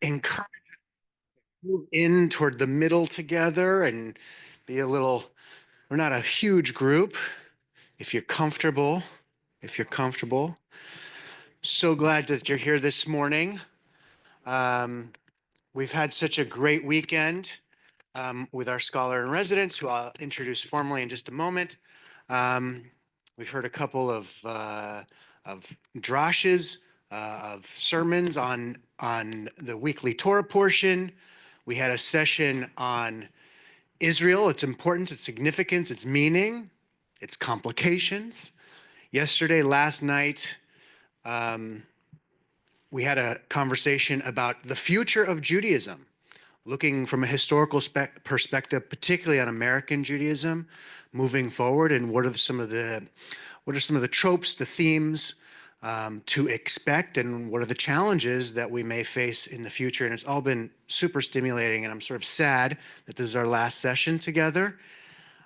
encourage move in toward the middle together and be a little, we're not a huge group. If you're comfortable, if you're comfortable. So glad that you're here this morning. Um, we've had such a great weekend with our scholar in residence, who I'll introduce formally in just a moment. Um, we've heard a couple of drashes, of sermons on the weekly Torah portion. We had a session on Israel, its importance, its significance, its meaning, its complications. Yesterday, last night, um, we had a conversation about the future of Judaism, looking from a historical perspective, particularly on American Judaism, moving forward, and what are some of the tropes, the themes to expect, and what are the challenges that we may face in the future. And it's all been super stimulating, and I'm sort of sad that this is our last session together.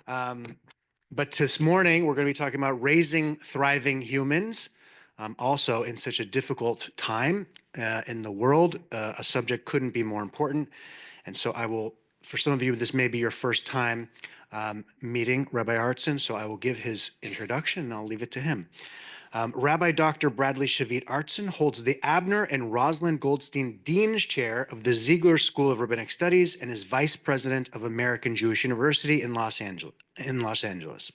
But this morning, we're going to be talking about raising thriving humans, also in such a difficult time in the world. A subject couldn't be more important. And so I will, for some of you, this may be your first time meeting Rabbi Artson, so I will give his introduction and I'll leave it to him. Rabbi Dr. Bradley Shavit Artson holds the Abner and Rosalind Goldstein Dean's Chair of the Ziegler School of Rabbinic Studies and is Vice President of American Jewish University in Los Angeles.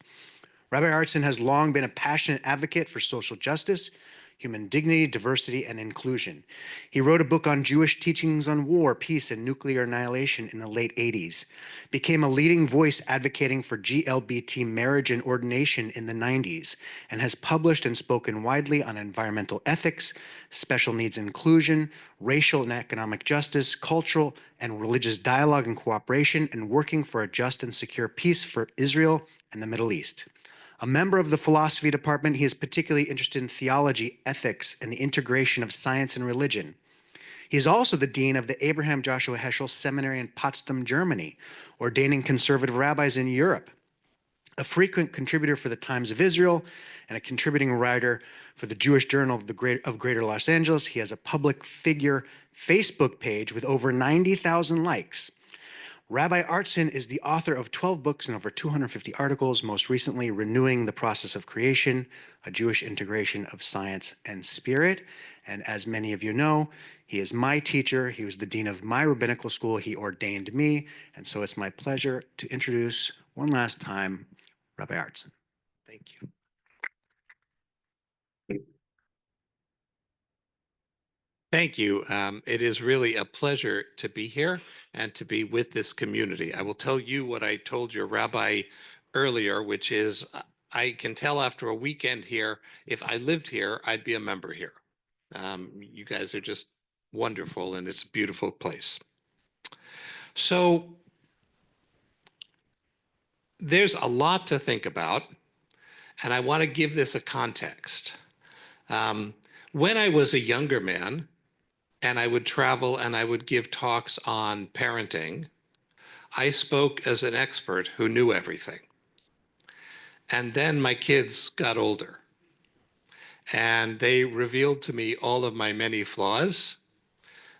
Rabbi Artson has long been a passionate advocate for social justice, human dignity, diversity, and inclusion. He wrote a book on Jewish teachings on war, peace, and nuclear annihilation in the late 80s, became a leading voice advocating for GLBT marriage and ordination in the 90s, and has published and spoken widely on environmental ethics, special needs inclusion, racial and economic justice, cultural and religious dialogue and cooperation, and working for a just and secure peace for Israel and the Middle East. A member of the philosophy department, he is particularly interested in theology, ethics, and the integration of science and religion. He is also the dean of the Abraham Joshua Heschel Seminary in Potsdam, Germany, ordaining conservative rabbis in Europe. A frequent contributor for the Times of Israel and a contributing writer for the Jewish Journal of Greater Los Angeles. He has a public figure Facebook page with over 90,000 likes. Rabbi Artson is the author of 12 books and over 250 articles, most recently Renewing the Process of Creation, a Jewish integration of science and spirit. And as many of you know, he is my teacher. He was the dean of my rabbinical school. He ordained me. And so it's my pleasure to introduce one last time, Rabbi Artson. Thank you. Thank you. It is really a pleasure to be here and to be with this community. I will tell you what I told your rabbi earlier, which is I can tell after a weekend here, if I lived here, I'd be a member here. You guys are just wonderful, and it's a beautiful place. So there's a lot to think about, and I want to give this a context. When I was a younger man, and I would travel and I would give talks on parenting, I spoke as an expert who knew everything. And then my kids got older, and they revealed to me all of my many flaws.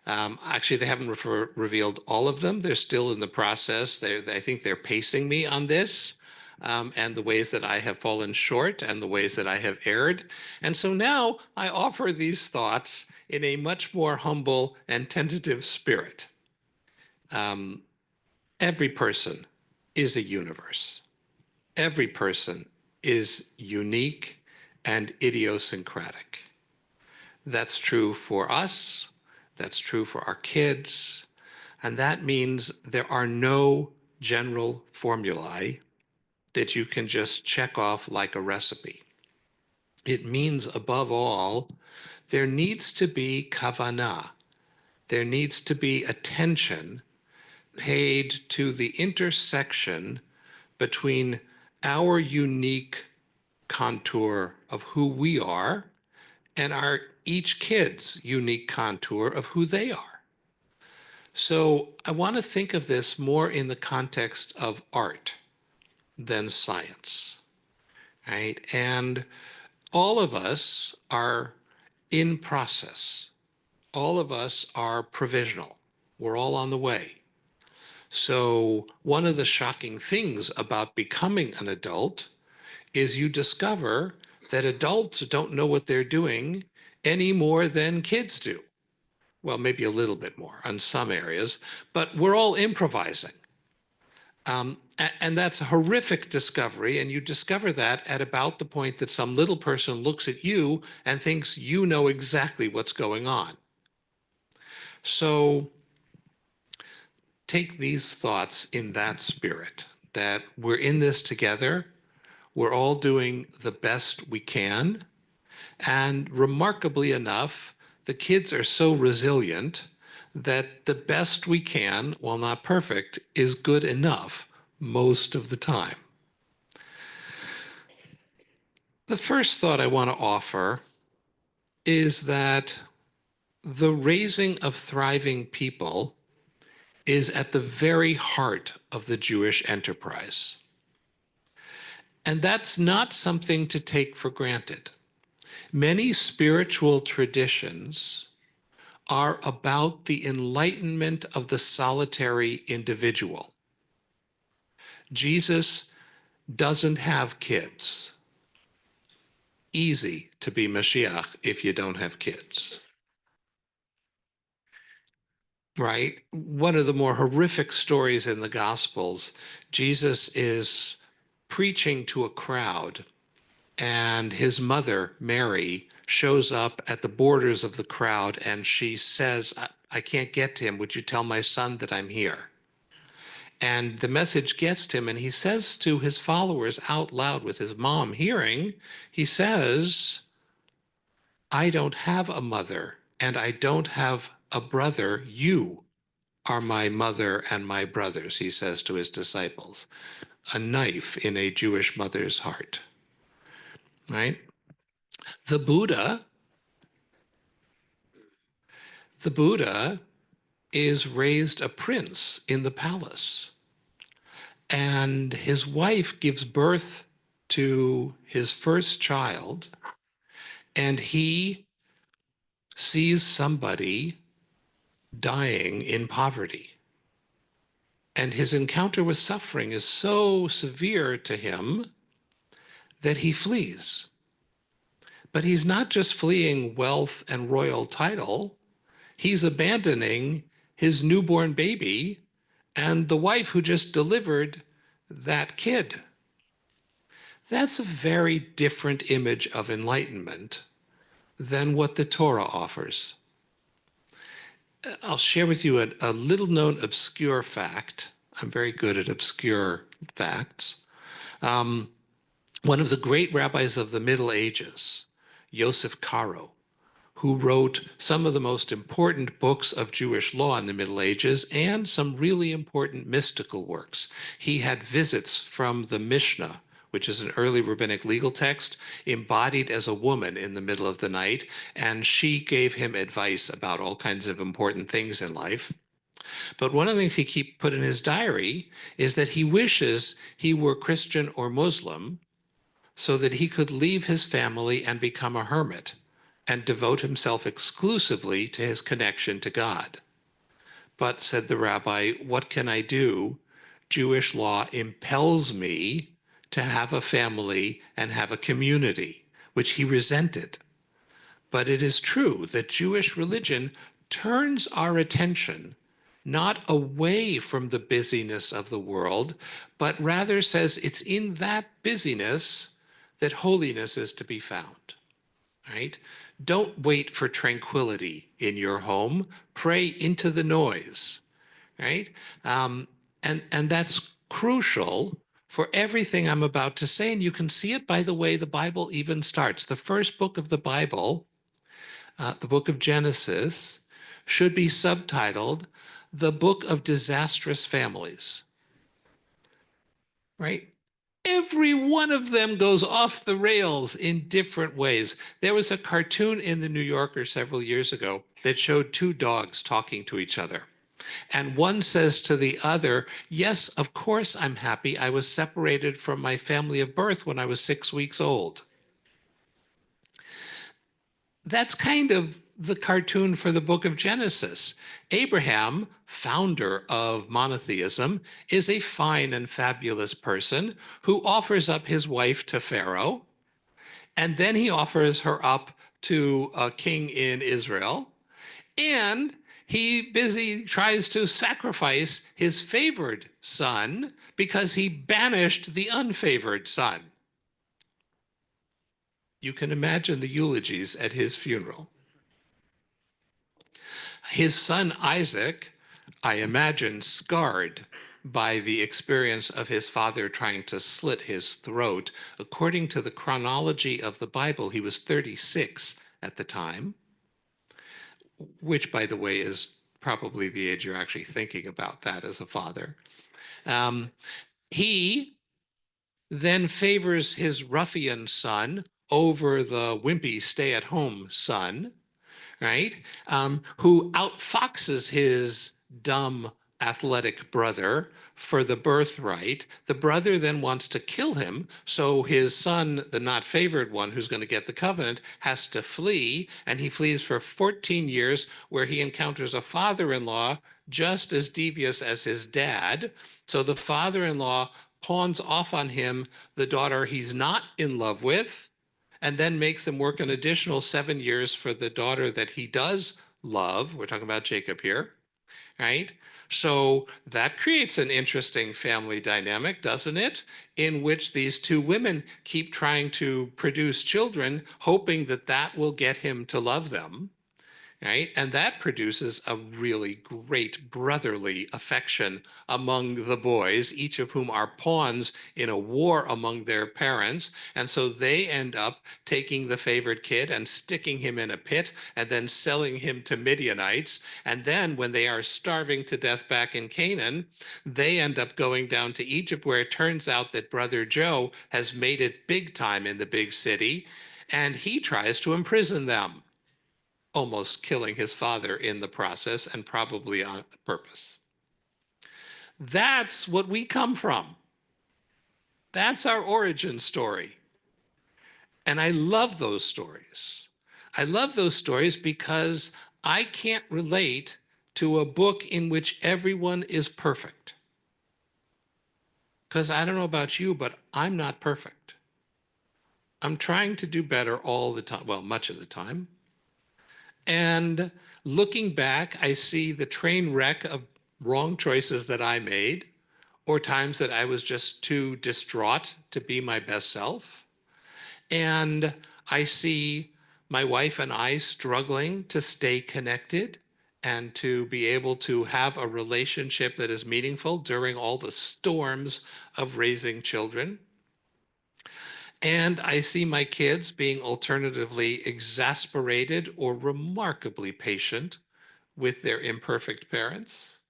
Actually, they haven't revealed all of them. They're still in the process. I think they're pacing me on this, and the ways that I have fallen short and the ways that I have erred. And so now I offer these thoughts in a much more humble and tentative spirit. Every person is a universe. Every person is unique and idiosyncratic. That's true for us. That's true for our kids. And that means there are no general formulae that you can just check off like a recipe. It means, above all, there needs to be kavanah. There needs to be attention paid to the intersection between our unique contour of who we are and our each kid's unique contour of who they are. So I want to think of this more in the context of art than science, right? And all of us are in process. all of us are provisional. We're all on the way. So one of the shocking things about becoming an adult is you discover that adults don't know what they're doing any more than kids do. Well, maybe a little bit more on some areas, but we're all improvising. And that's a horrific discovery. And you discover that at about the point that some little person looks at you and thinks you know exactly what's going on. So take these thoughts in that spirit, that we're in this together. We're all doing the best we can. And remarkably enough, the kids are so resilient that the best we can, while not perfect, is good enough most of the time. The first thought I want to offer is that the raising of thriving people is at the very heart of the Jewish enterprise. And that's not something to take for granted. Many spiritual traditions are about the enlightenment of the solitary individual. Jesus doesn't have kids. Easy to be Mashiach if you don't have kids. Right? One of the more horrific stories in the Gospels, Jesus is preaching to a crowd, and his mother, Mary, shows up at the borders of the crowd, and she says, I can't get to him. Would you tell my son that I'm here? And the message gets to him, and he says to his followers out loud with his mom hearing, he says, I don't have a mother, and I don't have a brother. You are my mother and my brothers, he says to his disciples. A knife in a Jewish mother's heart, right? The Buddha, the Buddha is raised a prince in the palace. And his wife gives birth to his first child, and he sees somebody dying in poverty. And his encounter with suffering is so severe to him that he flees. But he's not just fleeing wealth and royal title, he's abandoning his newborn baby and the wife who just delivered that kid. That's a very different image of enlightenment than what the Torah offers. I'll share with you a little known obscure fact. I'm very good at obscure facts. One of the great rabbis of the Middle Ages, Yosef Karo, who wrote some of the most important books of Jewish law in the Middle Ages and some really important mystical works. He had visits from the Mishnah, which is an early rabbinic legal text, embodied as a woman in the middle of the night, and she gave him advice about all kinds of important things in life. But one of the things he put in his diary is that he wishes he were Christian or Muslim so that he could leave his family and become a hermit and devote himself exclusively to his connection to God. But, said the rabbi, what can I do? Jewish law impels me to have a family and have a community, which he resented. But it is true that Jewish religion turns our attention not away from the busyness of the world, but rather says it's in that busyness that holiness is to be found, right? Don't wait for tranquility in your home. Pray into the noise, right? And that's crucial for everything I'm about to say. And you can see it by the way the Bible even starts. The first book of the Bible, the book of Genesis, should be subtitled The Book of Disastrous Families, right? Every one of them goes off the rails in different ways. There was a cartoon in the New Yorker several years ago that showed two dogs talking to each other. And one says to the other, yes, of course I'm happy. I was separated from my family of birth when I was 6 weeks old. That's kind of the cartoon for the book of Genesis. Abraham, founder of monotheism, is a fine and fabulous person who offers up his wife to Pharaoh, and then he offers her up to a king in Israel, and he busy tries to sacrifice his favored son because he banished the unfavored son. You can imagine the eulogies at his funeral. His son Isaac, I imagine, scarred by the experience of his father trying to slit his throat. According to the chronology of the Bible, he was 36 at the time, which, by the way, is probably the age you're actually thinking about that as a father. Um, he then favors his ruffian son over the wimpy stay-at-home son, right? Who outfoxes his dumb athletic brother for the birthright. The brother then wants to kill him, so his son, the not favored one who's going to get the covenant, has to flee, and he flees for 14 years, where he encounters a father-in-law just as devious as his dad. So the father-in-law pawns off on him the daughter he's not in love with, and then makes him work an additional 7 years for the daughter that he does love. We're talking about Jacob here, right? So that creates an interesting family dynamic, doesn't it? In which these two women keep trying to produce children, hoping that that will get him to love them. Right? And that produces a really great brotherly affection among the boys, each of whom are pawns in a war among their parents. And so they end up taking the favored kid and sticking him in a pit and then selling him to Midianites. And then when they are starving to death back in Canaan, they end up going down to Egypt, where it turns out that brother Joe has made it big time in the big city, and he tries to imprison them, almost killing his father in the process, and probably on purpose. That's what we come from. That's our origin story. And I love those stories. I love those stories because I can't relate to a book in which everyone is perfect. Because I don't know about you, but I'm not perfect. I'm trying to do better all the time, well, much of the time. And looking back, I see the train wreck of wrong choices that I made, or times that I was just too distraught to be my best self. And I see my wife and I struggling to stay connected and to be able to have a relationship that is meaningful during all the storms of raising children. And I see my kids being alternatively exasperated or remarkably patient with their imperfect parents.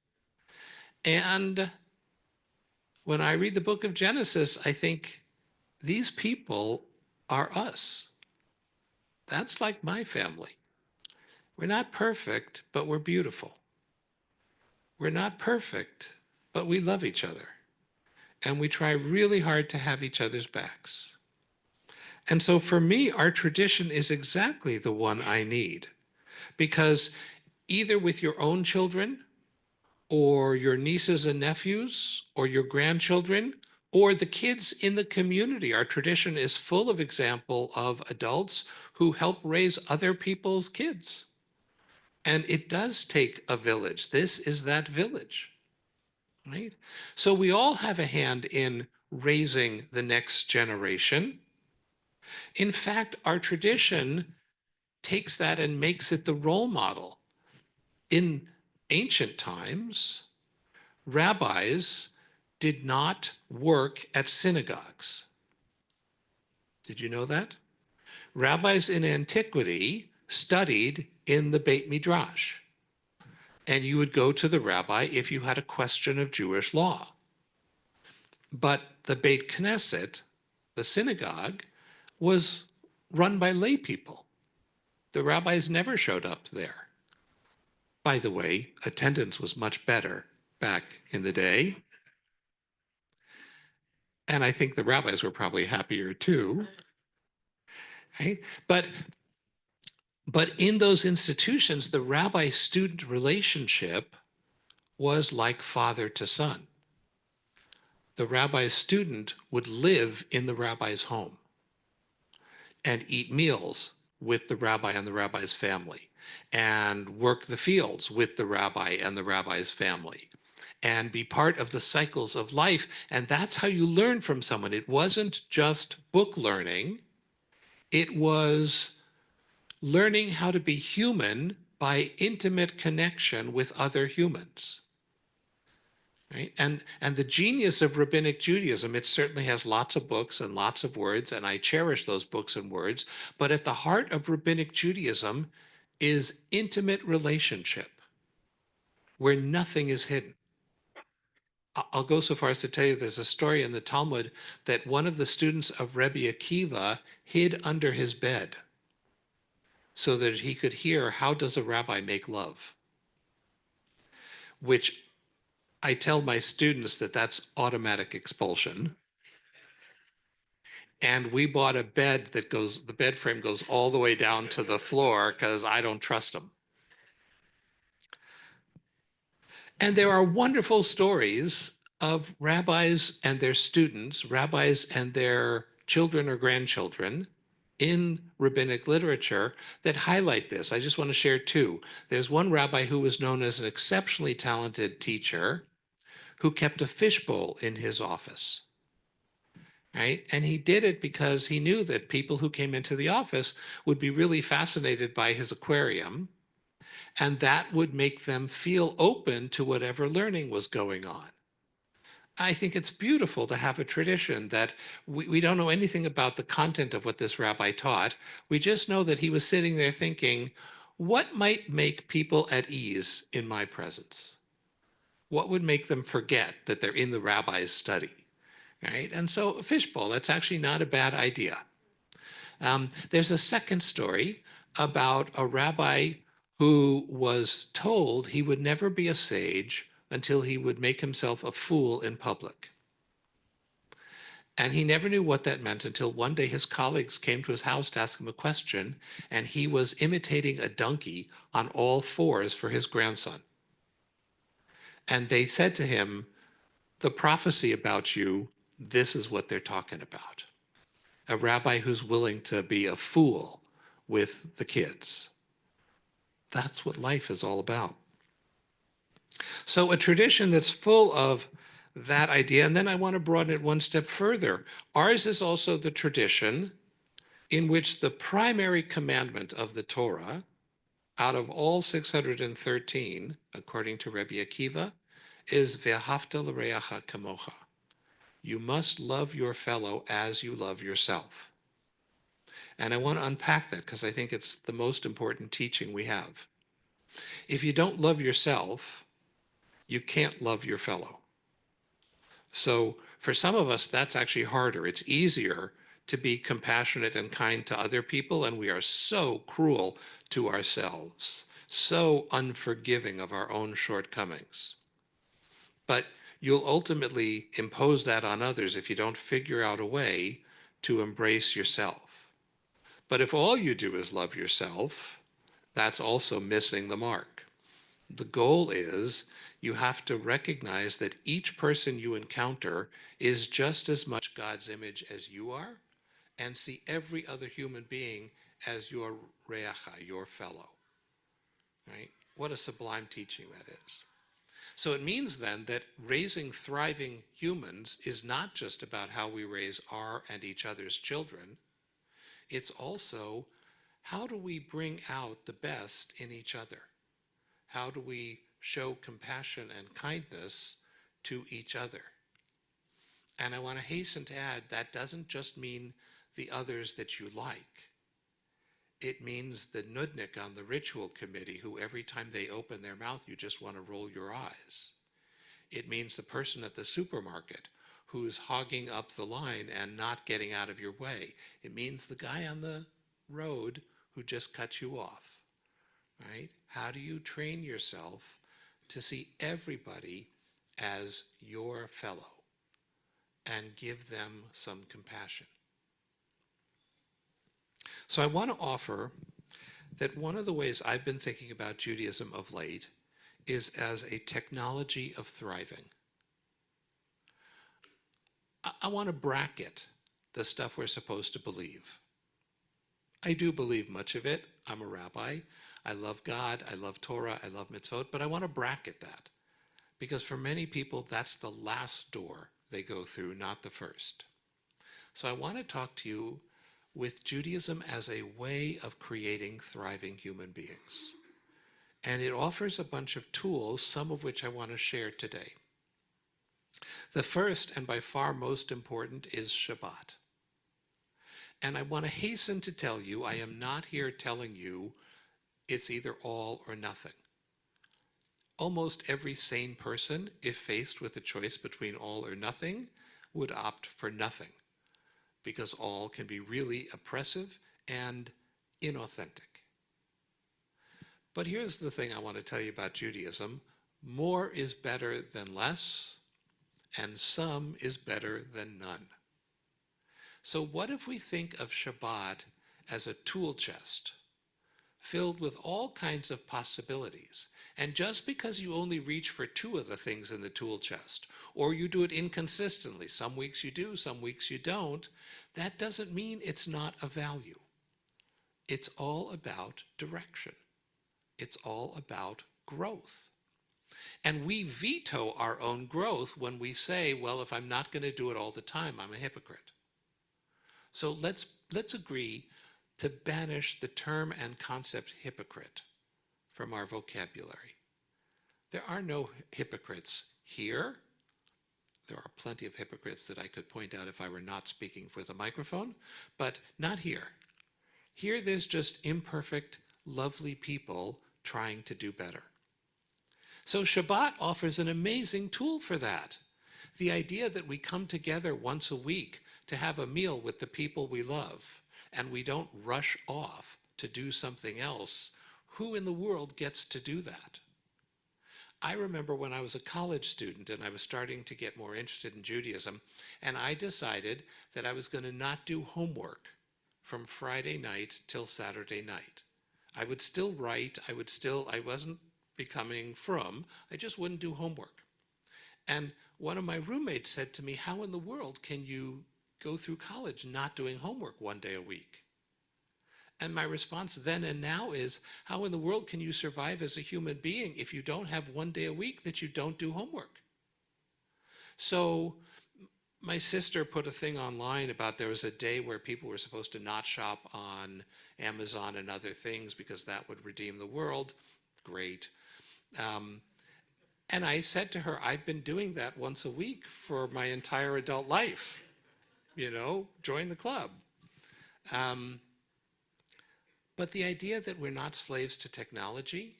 And when I read the book of Genesis, I think these people are us. That's like my family. We're not perfect, but we're beautiful. We're not perfect, but we love each other. And we try really hard to have each other's backs. And so for me, our tradition is exactly the one I need, because either with your own children, or your nieces and nephews, or your grandchildren, or the kids in the community, our tradition is full of example of adults who help raise other people's kids. And it does take a village. This is that village, right? So we all have a hand in raising the next generation. In fact, our tradition takes that and makes it the role model. In ancient times, rabbis did not work at synagogues. Did you know that? Rabbis in antiquity studied in the Beit Midrash. And you would go to the rabbi if you had a question of Jewish law. But the Beit Knesset, the synagogue, was run by lay people. The rabbis never showed up there. By the way, attendance was much better back in the day. And I think the rabbis were probably happier too, right? But But in those institutions, the rabbi-student relationship was like father to son. The rabbi's student would live in the rabbi's home and eat meals with the rabbi and the rabbi's family, and work the fields with the rabbi and the rabbi's family, and be part of the cycles of life. And that's how you learn from someone. It wasn't just book learning, it was learning how to be human by intimate connection with other humans. Right? And the genius of rabbinic Judaism, it certainly has lots of books and lots of words, and I cherish those books and words, but at the heart of rabbinic Judaism is intimate relationship where nothing is hidden. I'll go so far as to tell you there's a story in the Talmud that one of the students of Rabbi Akiva hid under his bed so that he could hear how does a rabbi make love, which I tell my students that that's automatic expulsion. And we bought a bed that goes, the bed frame goes all the way down to the floor because I don't trust them. And there are wonderful stories of rabbis and their students, rabbis and their children or grandchildren in rabbinic literature that highlight this. I just want to share two. There's one rabbi who was known as an exceptionally talented teacher who kept a fishbowl in his office. Right? And he did it because he knew that people who came into the office would be really fascinated by his aquarium, and that would make them feel open to whatever learning was going on. I think it's beautiful to have a tradition that we don't know anything about the content of what this rabbi taught. We just know that he was sitting there thinking, what might make people at ease in my presence? What would make them forget that they're in the rabbi's study? Right? And so a fishbowl, that's actually not a bad idea. There's a second story about a rabbi who was told he would never be a sage until he would make himself a fool in public. And he never knew what that meant until one day his colleagues came to his house to ask him a question, and he was imitating a donkey on all fours for his grandson. And they said to him, the prophecy about you, this is what they're talking about. A rabbi who's willing to be a fool with the kids. That's what life is all about. So a tradition that's full of that idea, and then I want to broaden it one step further. Ours is also the tradition in which the primary commandment of the Torah, out of all 613, according to Rabbi Akiva, is Ve'ahavta l'reacha kamocha. You must love your fellow as you love yourself. And I want to unpack that because I think it's the most important teaching we have. If you don't love yourself, you can't love your fellow. So for some of us, that's actually harder. It's easier to be compassionate and kind to other people, and we are so cruel to ourselves, so unforgiving of our own shortcomings. But you'll ultimately impose that on others if you don't figure out a way to embrace yourself. But if all you do is love yourself, that's also missing the mark. The goal is you have to recognize that each person you encounter is just as much God's image as you are, and see every other human being as your reacha, your fellow. Right? What a sublime teaching that is. So it means then that raising thriving humans is not just about how we raise our and each other's children. It's also how do we bring out the best in each other? How do we show compassion and kindness to each other? And I want to hasten to add that doesn't just mean the others that you like. It means the nudnik on the ritual committee who every time they open their mouth, you just want to roll your eyes. It means the person at the supermarket who's hogging up the line and not getting out of your way. It means the guy on the road who just cut you off, right? How do you train yourself to see everybody as your fellow and give them some compassion? So I want to offer that one of the ways I've been thinking about Judaism of late is as a technology of thriving. I want to bracket the stuff we're supposed to believe. I do believe much of it. I'm a rabbi. I love God. I love Torah. I love mitzvot. But I want to bracket that because for many people, that's the last door they go through, not the first. So I want to talk to you with Judaism as a way of creating thriving human beings. And it offers a bunch of tools, some of which I want to share today. The first and by far most important is Shabbat. And I want to hasten to tell you, I am not here telling you it's either all or nothing. Almost every sane person, if faced with a choice between all or nothing, would opt for nothing, because all can be really oppressive and inauthentic. But here's the thing I want to tell you about Judaism. More is better than less, and some is better than none. So what if we think of Shabbat as a tool chest filled with all kinds of possibilities? And just because you only reach for two of the things in the tool chest, or you do it inconsistently, some weeks you do, some weeks you don't, that doesn't mean it's not of value. It's all about direction. It's all about growth. And we veto our own growth when we say, well, if I'm not going to do it all the time, I'm a hypocrite. So let's agree to banish the term and concept hypocrite from our vocabulary. There are no hypocrites here. There are plenty of hypocrites that I could point out if I were not speaking with a microphone, but not here. Here there's just imperfect, lovely people trying to do better. So Shabbat offers an amazing tool for that. The idea that we come together once a week to have a meal with the people we love, and we don't rush off to do something else. Who in the world gets to do that? I remember when I was a college student and I was starting to get more interested in Judaism, and I decided that I was going to not do homework from Friday night till Saturday night. I would still write, I wasn't becoming frum, I just wouldn't do homework. And one of my roommates said to me, how in the world can you go through college not doing homework one day a week? And my response then and now is, how in the world can you survive as a human being if you don't have one day a week that you don't do homework? So my sister put a thing online about there was a day where people were supposed to not shop on Amazon and other things because that would redeem the world. Great. And I said to her, I've been doing that once a week for my entire adult life. Join the club. But the idea that we're not slaves to technology,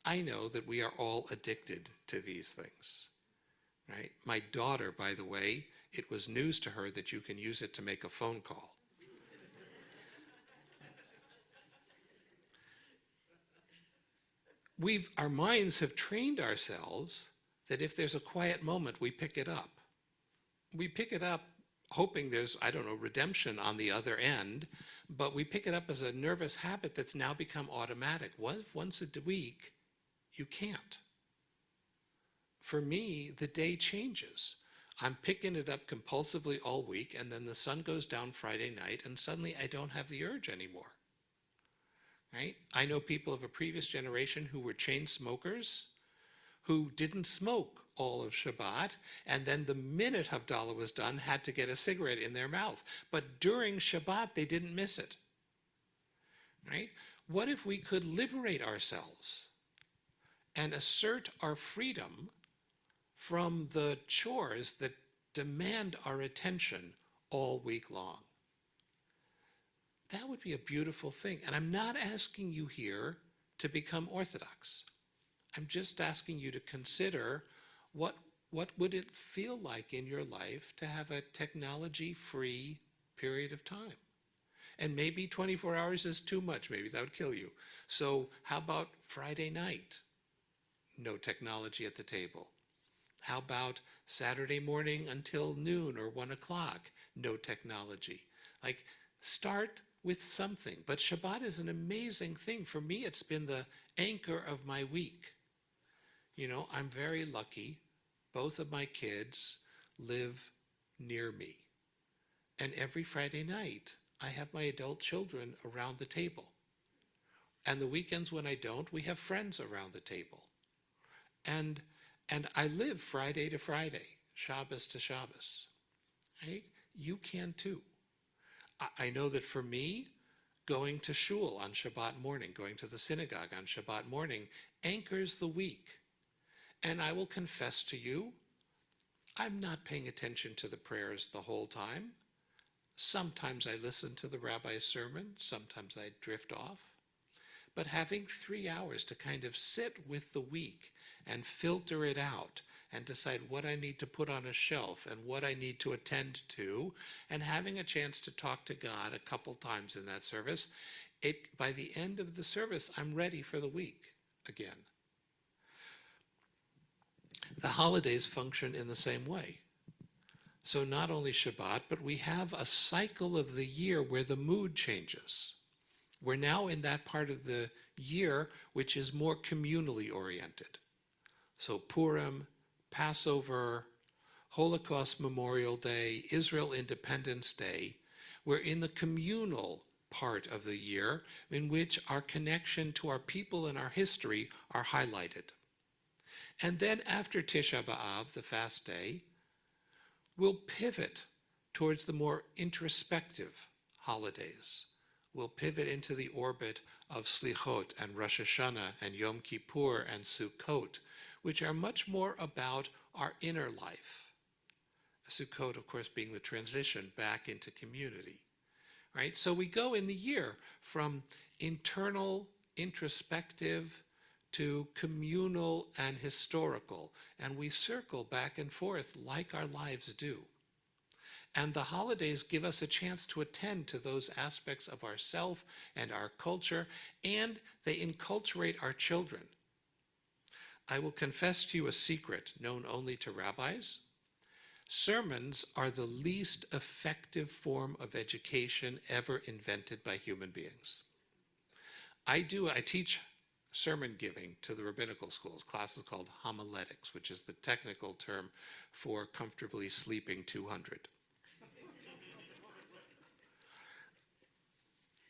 I know that we are all addicted to these things, right? My daughter, by the way, it was news to her that you can use it to make a phone call. Our minds have trained ourselves that if there's a quiet moment, we pick it up. We pick it up hoping there's, redemption on the other end, but we pick it up as a nervous habit that's now become automatic. Once a week, you can't. For me, the day changes. I'm picking it up compulsively all week, and then the sun goes down Friday night, and suddenly I don't have the urge anymore. Right? I know people of a previous generation who were chain smokers who didn't smoke all of Shabbat, and then the minute Havdalah was done, had to get a cigarette in their mouth. But during Shabbat, they didn't miss it. Right? What if we could liberate ourselves and assert our freedom from the chores that demand our attention all week long? That would be a beautiful thing. And I'm not asking you here to become Orthodox. I'm just asking you to consider what would it feel like in your life to have a technology-free period of time? And maybe 24 hours is too much. Maybe that would kill you. So how about Friday night? No technology at the table. How about Saturday morning until noon or 1 o'clock? No technology. Start with something. But Shabbat is an amazing thing. For me, it's been the anchor of my week. You know, I'm very lucky. Both of my kids live near me. And every Friday night, I have my adult children around the table. And the weekends when I don't, we have friends around the table. And I live Friday to Friday, Shabbos to Shabbos. Right? You can too. I know that for me, going to shul on Shabbat morning, going to the synagogue on Shabbat morning, anchors the week. And I will confess to you, I'm not paying attention to the prayers the whole time. Sometimes I listen to the rabbi's sermon, sometimes I drift off. But having 3 hours to kind of sit with the week and filter it out and decide what I need to put on a shelf and what I need to attend to, and having a chance to talk to God a couple times in that service, by the end of the service, I'm ready for the week again. The holidays function in the same way. So not only Shabbat, but we have a cycle of the year where the mood changes. We're now in that part of the year which is more communally oriented. So Purim, Passover, Holocaust Memorial Day, Israel Independence Day, we're in the communal part of the year in which our connection to our people and our history are highlighted. And then after Tisha B'Av, the fast day, we'll pivot towards the more introspective holidays. We'll pivot into the orbit of Slichot and Rosh Hashanah and Yom Kippur and Sukkot, which are much more about our inner life. Sukkot, of course, being the transition back into community, right? So we go in the year from internal, introspective, to communal and historical, and we circle back and forth like our lives do. And the holidays give us a chance to attend to those aspects of ourself and our culture, and they enculturate our children. I will confess to you a secret known only to rabbis. Sermons are the least effective form of education ever invented by human beings. I teach sermon giving to the rabbinical schools, classes called homiletics, which is the technical term for comfortably sleeping 200.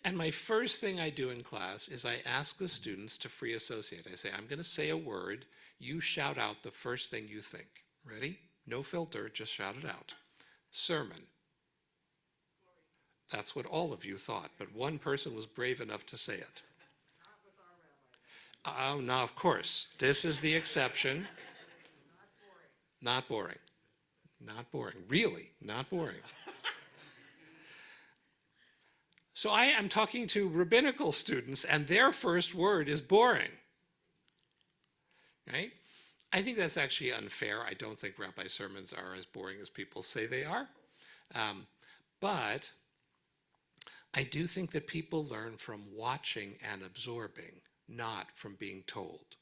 And my first thing I do in class is I ask the students to free associate. I say, I'm going to say a word. You shout out the first thing you think. Ready? No filter, just shout it out. Sermon. That's what all of you thought, but one person was brave enough to say it. Oh, now, of course, this is the exception. Not boring. Not boring. Really, not boring. So I am talking to rabbinical students, and their first word is boring. Right? I think that's actually unfair. I don't think rabbi sermons are as boring as people say they are. But I do think that people learn from watching and absorbing, not from being told.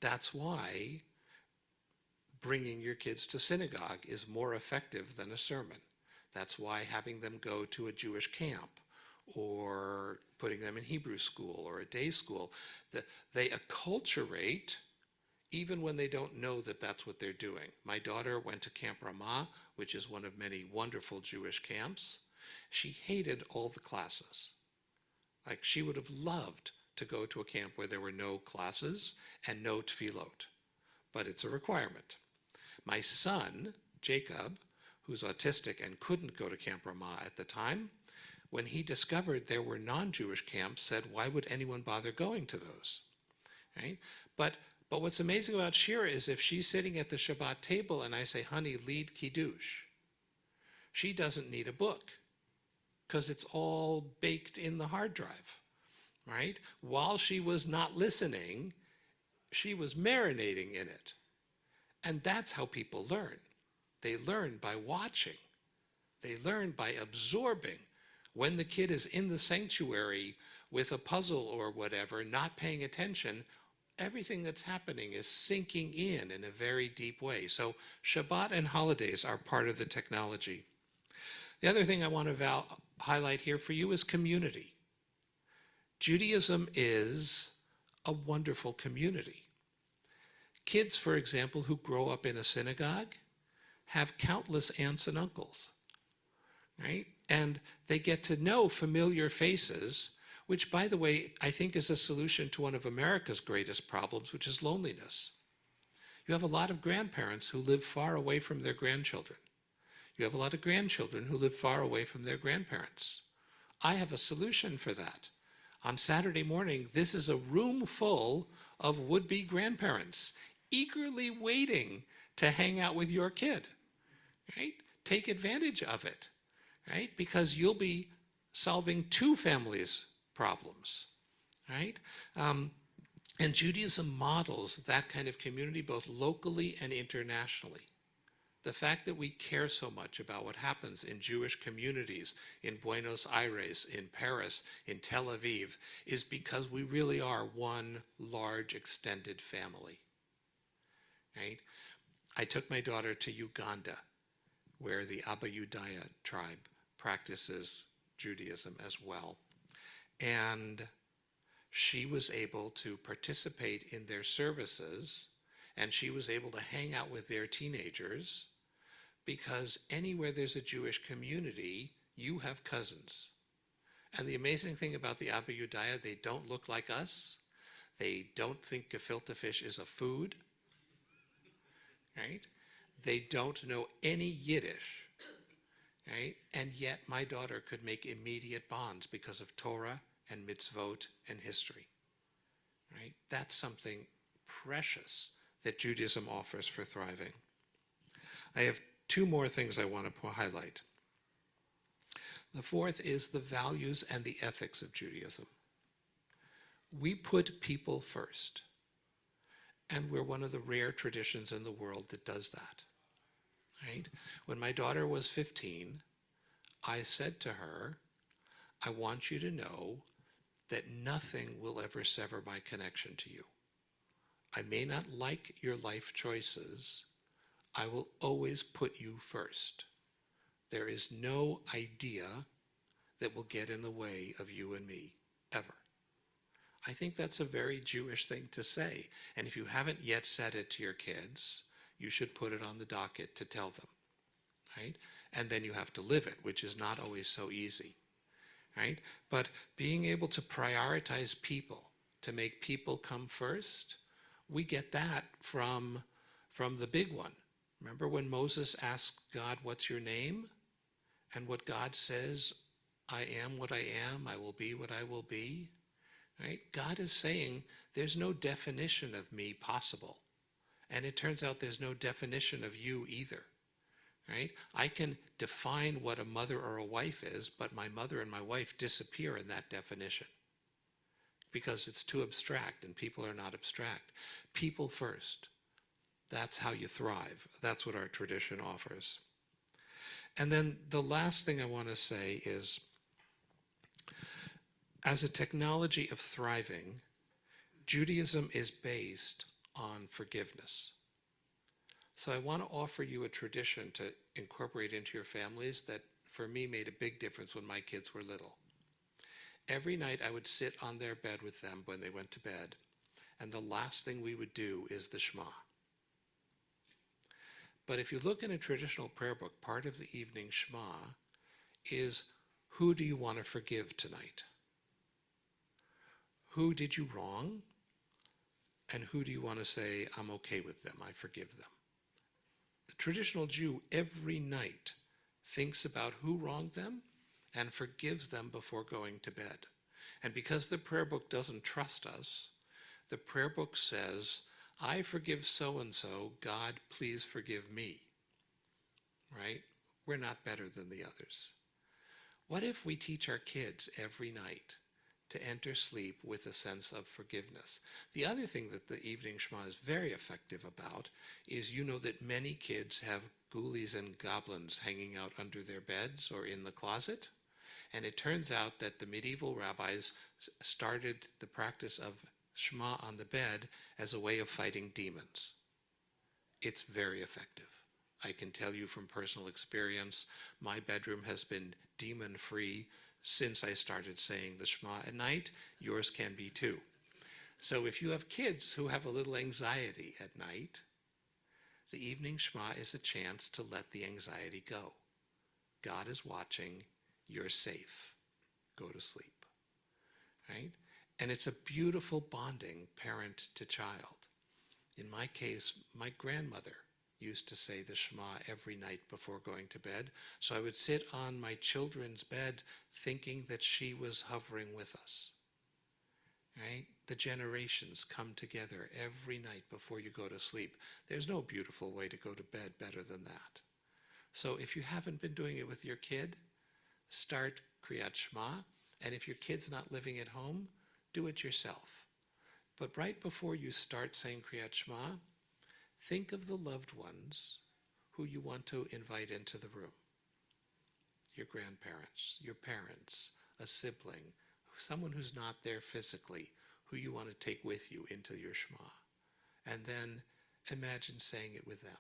That's why bringing your kids to synagogue is more effective than a sermon. That's why having them go to a Jewish camp or putting them in Hebrew school or a day school, they acculturate even when they don't know that that's what they're doing. My daughter went to Camp Ramah, which is one of many wonderful Jewish camps. She hated all the classes. Like, she would have loved to go to a camp where there were no classes and no tefillot, but it's a requirement. My son, Jacob, who's autistic and couldn't go to Camp Ramah at the time, when he discovered there were non-Jewish camps, said, why would anyone bother going to those? Right? But what's amazing about Shira is if she's sitting at the Shabbat table and I say, honey, lead Kiddush, she doesn't need a book because it's all baked in the hard drive, right? While she was not listening, she was marinating in it. And that's how people learn. They learn by watching. They learn by absorbing. When the kid is in the sanctuary with a puzzle or whatever, not paying attention, everything that's happening is sinking in a very deep way. So Shabbat and holidays are part of the technology. The other thing I want to highlight here for you is community. Judaism is a wonderful community. Kids, for example, who grow up in a synagogue have countless aunts and uncles, right? And they get to know familiar faces, which, by the way, I think is a solution to one of America's greatest problems, which is loneliness. You have a lot of grandparents who live far away from their grandchildren. You have a lot of grandchildren who live far away from their grandparents. I have a solution for that. On Saturday morning, this is a room full of would-be grandparents eagerly waiting to hang out with your kid, right? Take advantage of it, right? Because you'll be solving two families' problems, right? And Judaism models that kind of community both locally and internationally. The fact that we care so much about what happens in Jewish communities in Buenos Aires, in Paris, in Tel Aviv, is because we really are one large extended family, right? I took my daughter to Uganda, where the Abayudaya tribe practices Judaism as well. And she was able to participate in their services, and she was able to hang out with their teenagers, because anywhere there's a Jewish community, you have cousins. And the amazing thing about the Abayudaya, they don't look like us. They don't think gefilte fish is a food, right? They don't know any Yiddish, right? And yet my daughter could make immediate bonds because of Torah and mitzvot and history, right? That's something precious that Judaism offers for thriving. I have two more things I want to highlight. The fourth is the values and the ethics of Judaism. We put people first, and we're one of the rare traditions in the world that does that, right? When my daughter was 15, I said to her, I want you to know that nothing will ever sever my connection to you. I may not like your life choices. I will always put you first. There is no idea that will get in the way of you and me, ever. I think that's a very Jewish thing to say. And if you haven't yet said it to your kids, you should put it on the docket to tell them, right? And then you have to live it, which is not always so easy, right? But being able to prioritize people, to make people come first, we get that from the big one. Remember when Moses asked God, what's your name? And what God says, I am what I am, I will be what I will be, right? God is saying there's no definition of me possible. And it turns out there's no definition of you either, right? I can define what a mother or a wife is, but my mother and my wife disappear in that definition because it's too abstract, and people are not abstract. People first. That's how you thrive. That's what our tradition offers. And then the last thing I want to say is, as a technology of thriving, Judaism is based on forgiveness. So I want to offer you a tradition to incorporate into your families that, for me, made a big difference when my kids were little. Every night I would sit on their bed with them when they went to bed, and the last thing we would do is the Shema. But if you look in a traditional prayer book, part of the evening Shema is, who do you want to forgive tonight? Who did you wrong? And who do you want to say, I'm okay with them, I forgive them? The traditional Jew every night thinks about who wronged them and forgives them before going to bed. And because the prayer book doesn't trust us, the prayer book says, I forgive so-and-so, God, please forgive me, right? We're not better than the others. What if we teach our kids every night to enter sleep with a sense of forgiveness? The other thing that the evening Shema is very effective about is, you know that many kids have ghoulies and goblins hanging out under their beds or in the closet. And it turns out that the medieval rabbis started the practice of Shema on the bed as a way of fighting demons. It's very effective. I can tell you from personal experience, my bedroom has been demon-free since I started saying the Shema at night. Yours can be too. So if you have kids who have a little anxiety at night, the evening Shema is a chance to let the anxiety go. God is watching. You're safe. Go to sleep. Right? And it's a beautiful bonding parent to child. In my case, my grandmother used to say the Shema every night before going to bed. So I would sit on my children's bed thinking that she was hovering with us. Right? The generations come together every night before you go to sleep. There's no beautiful way to go to bed better than that. So if you haven't been doing it with your kid, start Kriyat Shema. And if your kid's not living at home, do it yourself. But right before you start saying Kriyat Shema, think of the loved ones who you want to invite into the room. Your grandparents, your parents, a sibling, someone who's not there physically, who you want to take with you into your Shema. And then imagine saying it with them.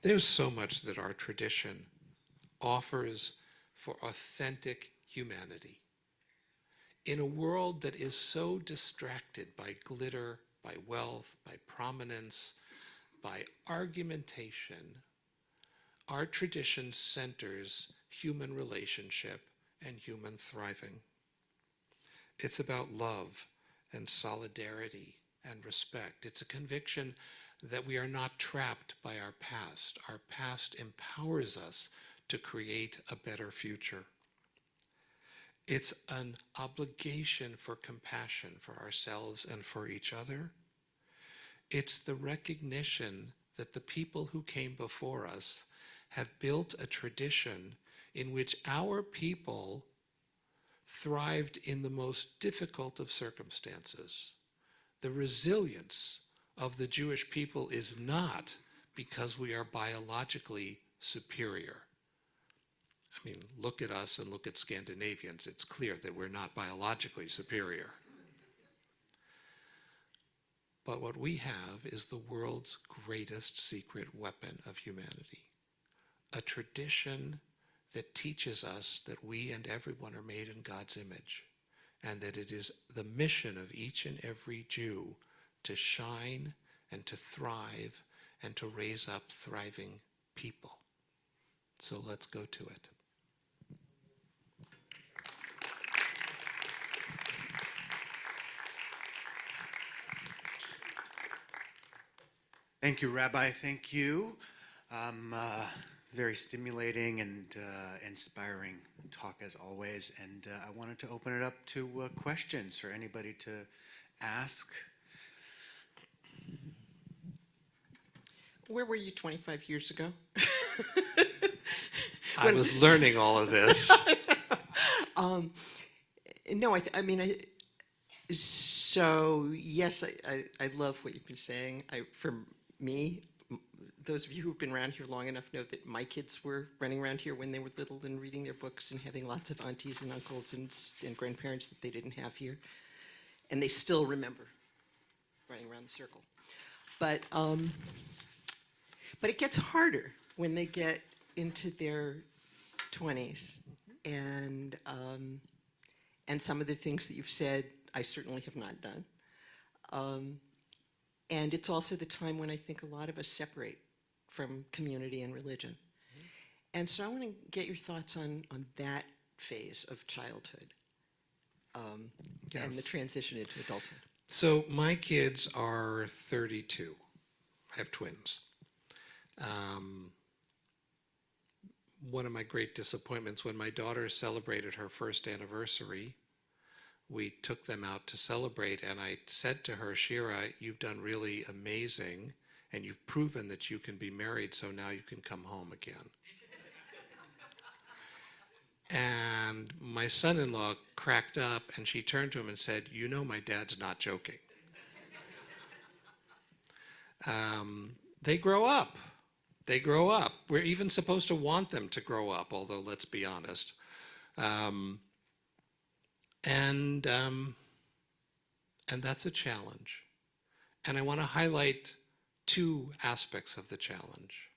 There's so much that our tradition offers for authentic humanity. In a world that is so distracted by glitter, by wealth, by prominence, by argumentation, our tradition centers human relationship and human thriving. It's about love and solidarity and respect. It's a conviction that we are not trapped by our past. Our past empowers us to create a better future. It's an obligation for compassion for ourselves and for each other. It's the recognition that the people who came before us have built a tradition in which our people thrived in the most difficult of circumstances. The resilience of the Jewish people is not because we are biologically superior. I mean, look at us and look at Scandinavians. It's clear that we're not biologically superior. But what we have is the world's greatest secret weapon of humanity, a tradition that teaches us that we and everyone are made in God's image, and that it is the mission of each and every Jew to shine and to thrive and to raise up thriving people. So let's go to it. Thank you, Rabbi. Thank you. Very stimulating and inspiring talk as always. And I wanted to open it up to questions for anybody to ask. Where were you 25 years ago? I was learning all of this. No, I mean, so yes, I love what you've been saying. For me, those of you who've been around here long enough know that my kids were running around here when they were little and reading their books and having lots of aunties and uncles and grandparents that they didn't have here. And they still remember running around the circle. But it gets harder when they get into their 20s. And some of the things that you've said, I certainly have not done. And it's also the time when I think a lot of us separate from community and religion. And so I want to get your thoughts on that phase of childhood and the transition into adulthood. So my kids are 32. I have twins. One of my great disappointments, when my daughter celebrated her first anniversary, we took them out to celebrate, and I said to her, Shira, you've done really amazing, and you've proven that you can be married, so now you can come home again. And my son-in-law cracked up, and she turned to him and said, you know my dad's not joking. They grow up. They grow up. We're even supposed to want them to grow up, although let's be honest. And that's a challenge. And I want to highlight two aspects of the challenge.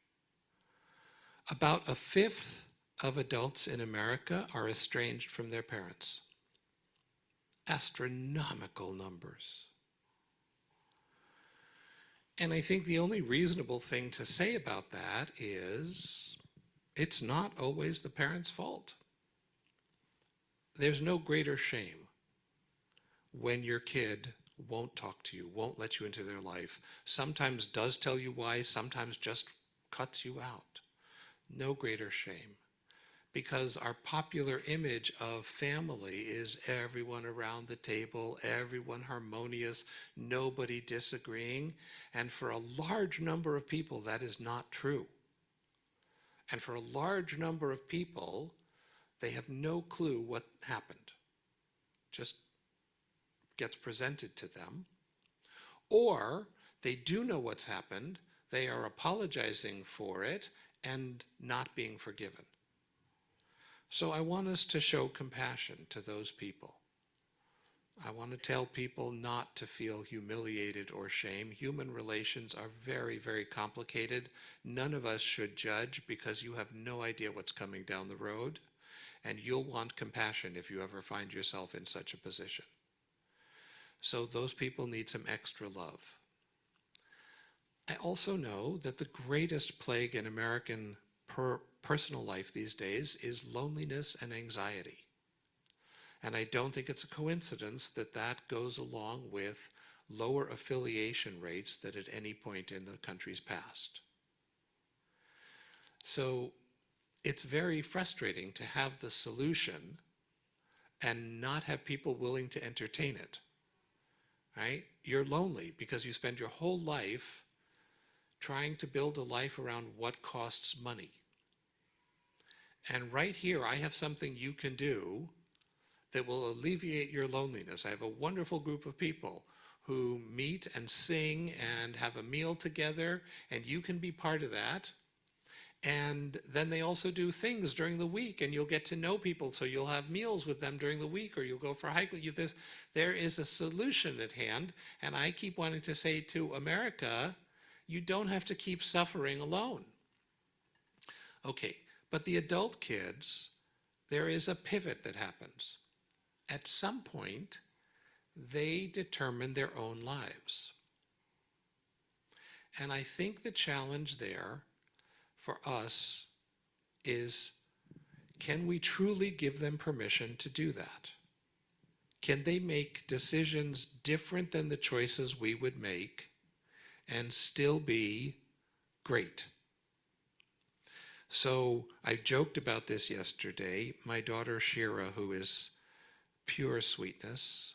About a fifth of adults in America are estranged from their parents. Astronomical numbers. And I think the only reasonable thing to say about that is it's not always the parents' fault. There's no greater shame when your kid won't talk to you, won't let you into their life, sometimes does tell you why, sometimes just cuts you out. No greater shame. Because our popular image of family is everyone around the table, everyone harmonious, nobody disagreeing. And for a large number of people, that is not true. And for a large number of people, they have no clue what happened. Just gets presented to them. Or they do know what's happened, they are apologizing for it and not being forgiven. So I want us to show compassion to those people. I want to tell people not to feel humiliated or shame. Human relations are very, very complicated. None of us should judge because you have no idea what's coming down the road, and you'll want compassion if you ever find yourself in such a position. So those people need some extra love. I also know that the greatest plague in American personal life these days is loneliness and anxiety. And I don't think it's a coincidence that that goes along with lower affiliation rates than at any point in the country's past. So it's very frustrating to have the solution and not have people willing to entertain it, right? You're lonely because you spend your whole life trying to build a life around what costs money. And right here, I have something you can do that will alleviate your loneliness. I have a wonderful group of people who meet and sing and have a meal together, and you can be part of that. And then they also do things during the week, and you'll get to know people, so you'll have meals with them during the week, or you'll go for a hike with you. There is a solution at hand, and I keep wanting to say to America, you don't have to keep suffering alone. Okay, but the adult kids, there is a pivot that happens. At some point, they determine their own lives. And I think the challenge there for us is, can we truly give them permission to do that? Can they make decisions different than the choices we would make and still be great? So I joked about this yesterday. My daughter Shira, who is pure sweetness,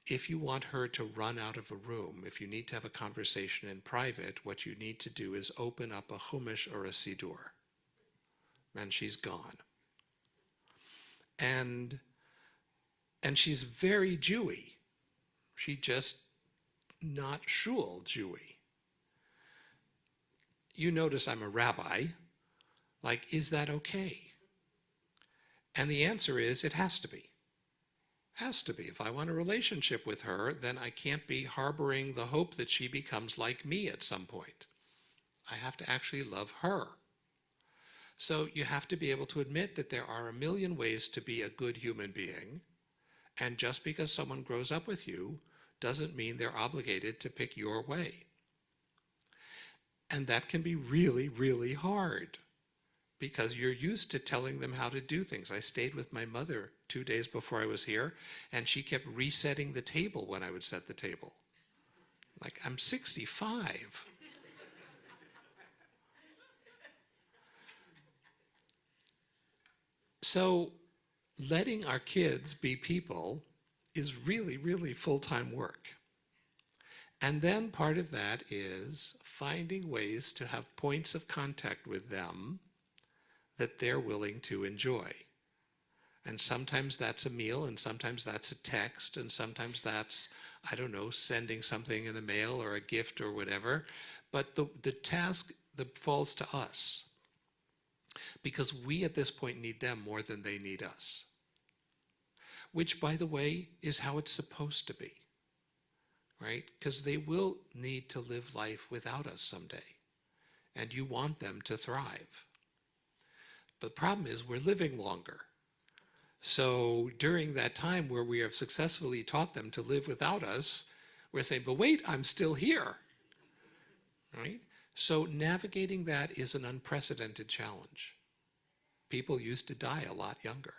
if you want her to run out of a room, if you need to have a conversation in private, what you need to do is open up a Chumash or a Siddur, and she's gone. And she's very Jewy. She just not shul Jewy. You notice I'm a rabbi. Like, is that okay? And the answer is, it has to be. Has to be. If I want a relationship with her, then I can't be harboring the hope that she becomes like me at some point. I have to actually love her. So you have to be able to admit that there are a million ways to be a good human being, and just because someone grows up with you doesn't mean they're obligated to pick your way. And that can be really, really hard because you're used to telling them how to do things. I stayed with my mother 2 days before I was here, and she kept resetting the table when I would set the table. Like, I'm 65. So letting our kids be people is really, really full-time work. And then part of that is finding ways to have points of contact with them that they're willing to enjoy. And sometimes that's a meal, and sometimes that's a text, and sometimes that's, I don't know, sending something in the mail or a gift or whatever. But the task that falls to us, because we at this point need them more than they need us. Which, by the way, is how it's supposed to be. right? Because they will need to live life without us someday, and you want them to thrive. But the problem is we're living longer. So during that time where we have successfully taught them to live without us, we're saying, but wait, I'm still here, right? So navigating that is an unprecedented challenge. People used to die a lot younger,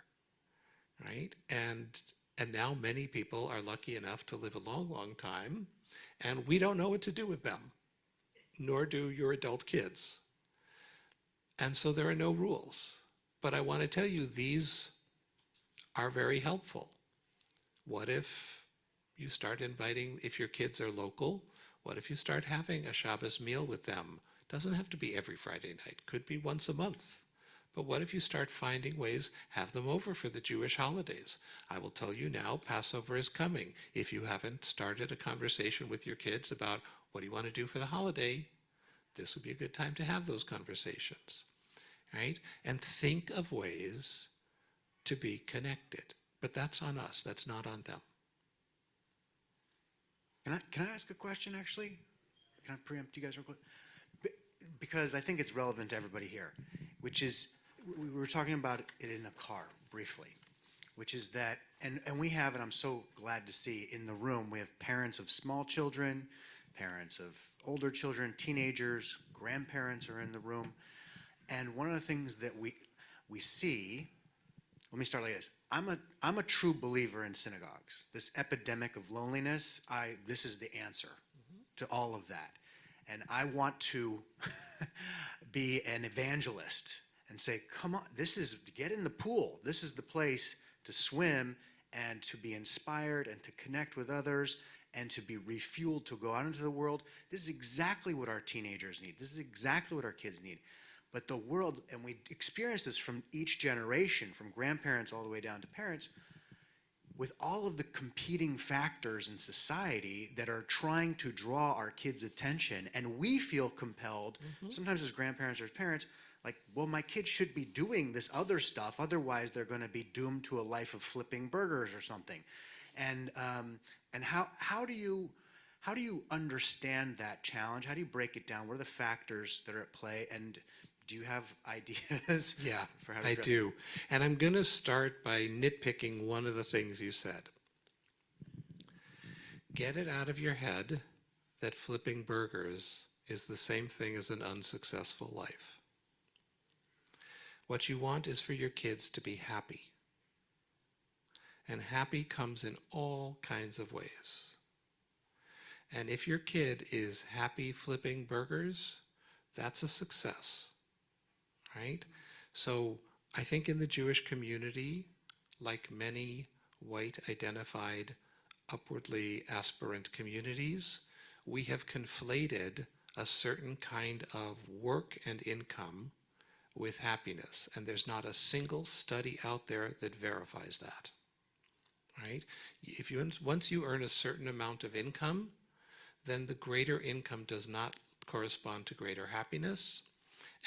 right? And now many people are lucky enough to live a long, long time, and we don't know what to do with them, nor do your adult kids. And so there are no rules. But I want to tell you, these are very helpful. What if you start inviting, if your kids are local, what if you start having a Shabbos meal with them? Doesn't have to be every Friday night, could be once a month. But what if you start finding ways, have them over for the Jewish holidays? I will tell you now, Passover is coming. If you haven't started a conversation with your kids about what do you want to do for the holiday, this would be a good time to have those conversations, right? And think of ways to be connected. But that's on us, that's not on them. Can I ask a question, actually? Can I preempt you guys real quick? Because I think it's relevant to everybody here, which is, we were talking about it in a car briefly, which is that, and we have, and I'm so glad to see in the room, we have parents of small children, parents of older children, teenagers, grandparents are in the room. And one of the things that we see, let me start like this. I'm a true believer in synagogues. This epidemic of loneliness, this is the answer to all of that. And I want to be an evangelist and say, come on, get in the pool. This is the place to swim and to be inspired and to connect with others and to be refueled to go out into the world. This is exactly what our teenagers need. This is exactly what our kids need. But the world, and we experience this from each generation, from grandparents all the way down to parents, with all of the competing factors in society that are trying to draw our kids' attention, and we feel compelled, sometimes as grandparents or as parents, like, well, my kids should be doing this other stuff, otherwise they're going to be doomed to a life of flipping burgers or something. And how do you understand that challenge? How do you break it down? What are the factors that are at play? And do you have ideas? Yeah, for how to I address do. And I'm going to start by nitpicking one of the things you said. Get it out of your head that flipping burgers is the same thing as an unsuccessful life. What you want is for your kids to be happy. And happy comes in all kinds of ways. And if your kid is happy flipping burgers, that's a success. Right? So I think in the Jewish community, like many white identified, upwardly aspirant communities, we have conflated a certain kind of work and income with happiness. And there's not a single study out there that verifies that. Right? Once you earn a certain amount of income, then the greater income does not correspond to greater happiness.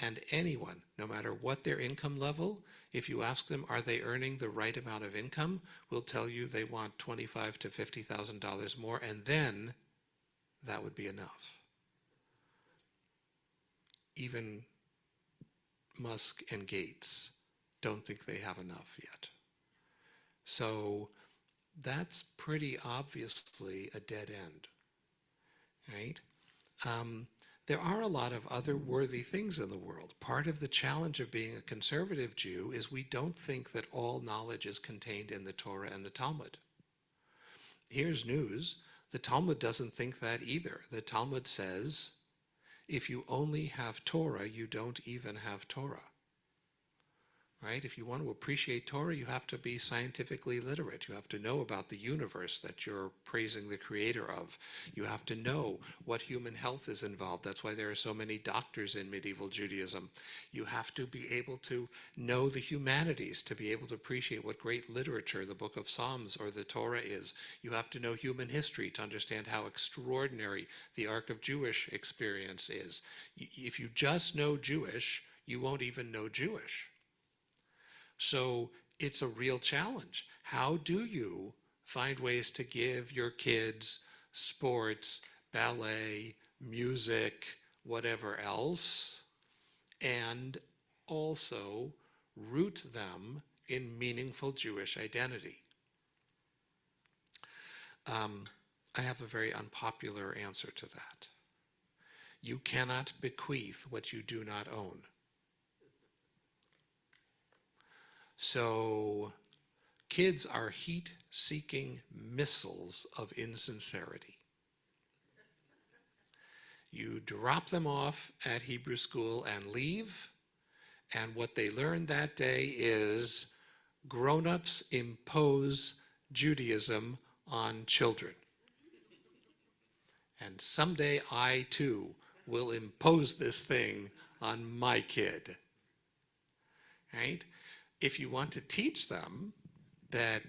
And anyone, no matter what their income level, if you ask them, are they earning the right amount of income, will tell you they want $25,000 to $50,000 more, and then that would be enough. Even Musk and Gates don't think they have enough yet. So that's pretty obviously a dead end, right? There are a lot of other worthy things in the world. Part of the challenge of being a conservative Jew is we don't think that all knowledge is contained in the Torah and the Talmud. Here's news. The Talmud doesn't think that either. The Talmud says, if you only have Torah, you don't even have Torah. Right? If you want to appreciate Torah, you have to be scientifically literate. You have to know about the universe that you're praising the creator of. You have to know what human health is involved. That's why there are so many doctors in medieval Judaism. You have to be able to know the humanities to be able to appreciate what great literature the book of Psalms or the Torah is. You have to know human history to understand how extraordinary the arc of Jewish experience is. If you just know Jewish, you won't even know Jewish. So it's a real challenge. How do you find ways to give your kids sports, ballet, music, whatever else, and also root them in meaningful Jewish identity. I have a very unpopular answer to that. You cannot bequeath what you do not own. So kids are heat-seeking missiles of insincerity. You drop them off at Hebrew school and leave, and what they learn that day is grown-ups impose Judaism on children. And someday I too will impose this thing on my kid. Right? If you want to teach them that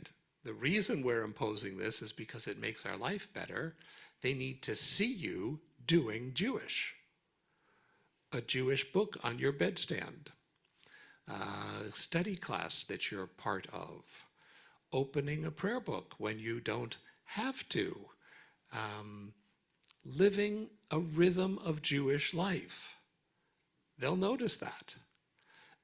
the reason we're imposing this is because it makes our life better, they need to see you doing Jewish. A Jewish book on your bedstand, a study class that you're part of, opening a prayer book when you don't have to, living a rhythm of Jewish life. They'll notice that.